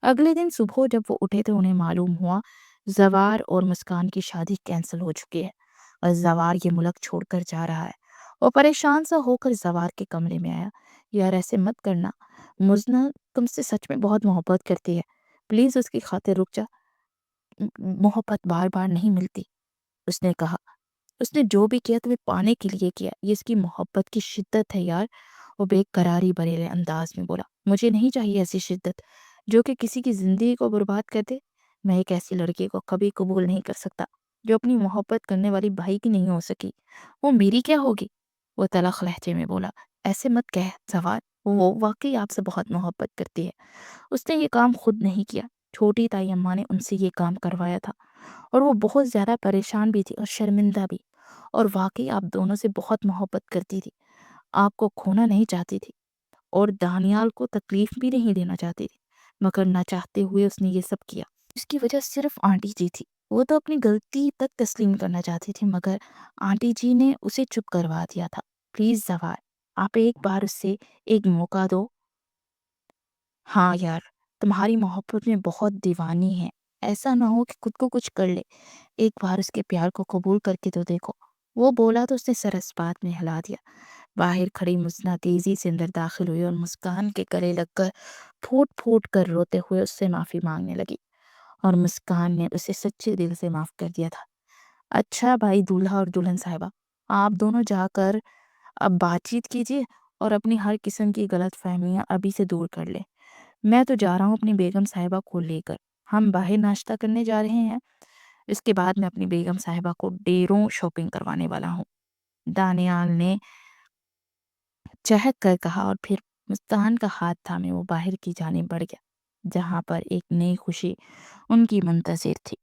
اگلے دن صبح جب وہ اٹھے تو انہیں معلوم ہوا زوار اور مسکان کی شادی کینسل ہو چکی ہے، اور زوار یہ ملک چھوڑ کر جا رہا ہے۔ وہ پریشان سا ہو کر زوار کے کمرے میں آیا۔ یار ایسے مت کرنا، مزنہ تم سے سچ میں بہت محبت کرتی ہے، پلیز اس کی خاطر رک جا، محبت بار بار نہیں ملتی۔ اس نے کہا، اس نے جو بھی کیا تمہیں پانے کے لیے کیا، یہ اس کی محبت کی شدت ہے یار۔ وہ بے قراری بھرے انداز میں بولا، مجھے نہیں چاہیے ایسی شدت جو کہ کسی کی زندگی کو برباد کر دے۔ میں ایک ایسی لڑکی کو کبھی قبول نہیں کر سکتا جو اپنی محبت کرنے والی بھائی کی نہیں ہو سکی، وہ میری کیا ہوگی؟ وہ تلخ لہجے میں بولا، ایسے مت کہہ زوار، وہ واقعی آپ سے بہت محبت کرتی ہے۔ اس نے یہ کام خود نہیں کیا، چھوٹی تائی اماں نے ان سے یہ کام کروایا تھا، اور وہ بہت زیادہ پریشان بھی تھی اور شرمندہ بھی، اور واقعی آپ دونوں سے بہت محبت کرتی تھی، آپ کو کھونا نہیں چاہتی تھی، اور دانیال کو تکلیف بھی نہیں دینا چاہتی تھی، مگر نہ چاہتے ہوئے اس نے یہ سب کیا۔ اس کی وجہ صرف آنٹی جی تھی۔ وہ تو اپنی غلطی تک تسلیم کرنا چاہتی تھی، مگر آنٹی جی نے اسے چپ کروا دیا تھا۔ پلیز زوار، آپ ایک بار اس سے ایک موقع دو۔ ہاں یار، تمہاری محبت میں بہت دیوانی ہے، ایسا نہ ہو کہ خود کو کچھ کر لے، ایک بار اس کے پیار کو قبول کر کے تو دیکھو۔ وہ بولا تو اس نے سر اس بات میں ہلا دیا۔ باہر کھڑی مسنہ تیزی سے اندر داخل ہوئی اور مسکان کے گلے لگ کر پھوٹ پھوٹ کر روتے ہوئے اس سے معافی مانگنے لگی، اور مسکان نے اسے سچے دل سے معاف کر دیا تھا۔ اچھا بھائی دولہا اور دلہن صاحبہ، آپ دونوں جا کر اب بات چیت کیجیے اور اپنی ہر قسم کی غلط فہمیاں ابھی سے دور کر لیں۔ میں تو جا رہا ہوں اپنی بیگم صاحبہ کو لے کر، ہم باہر ناشتہ کرنے جا رہے ہیں، اس کے بعد میں اپنی بیگم صاحبہ کو ڈیروں شاپنگ کروانے والا ہوں، دانیال نے چہک کر کہا، اور پھر مسکان کا ہاتھ تھامے وہ باہر کی جانب بڑھ گیا، جہاں پر ایک نئی خوشی ان کی منتظر تھی۔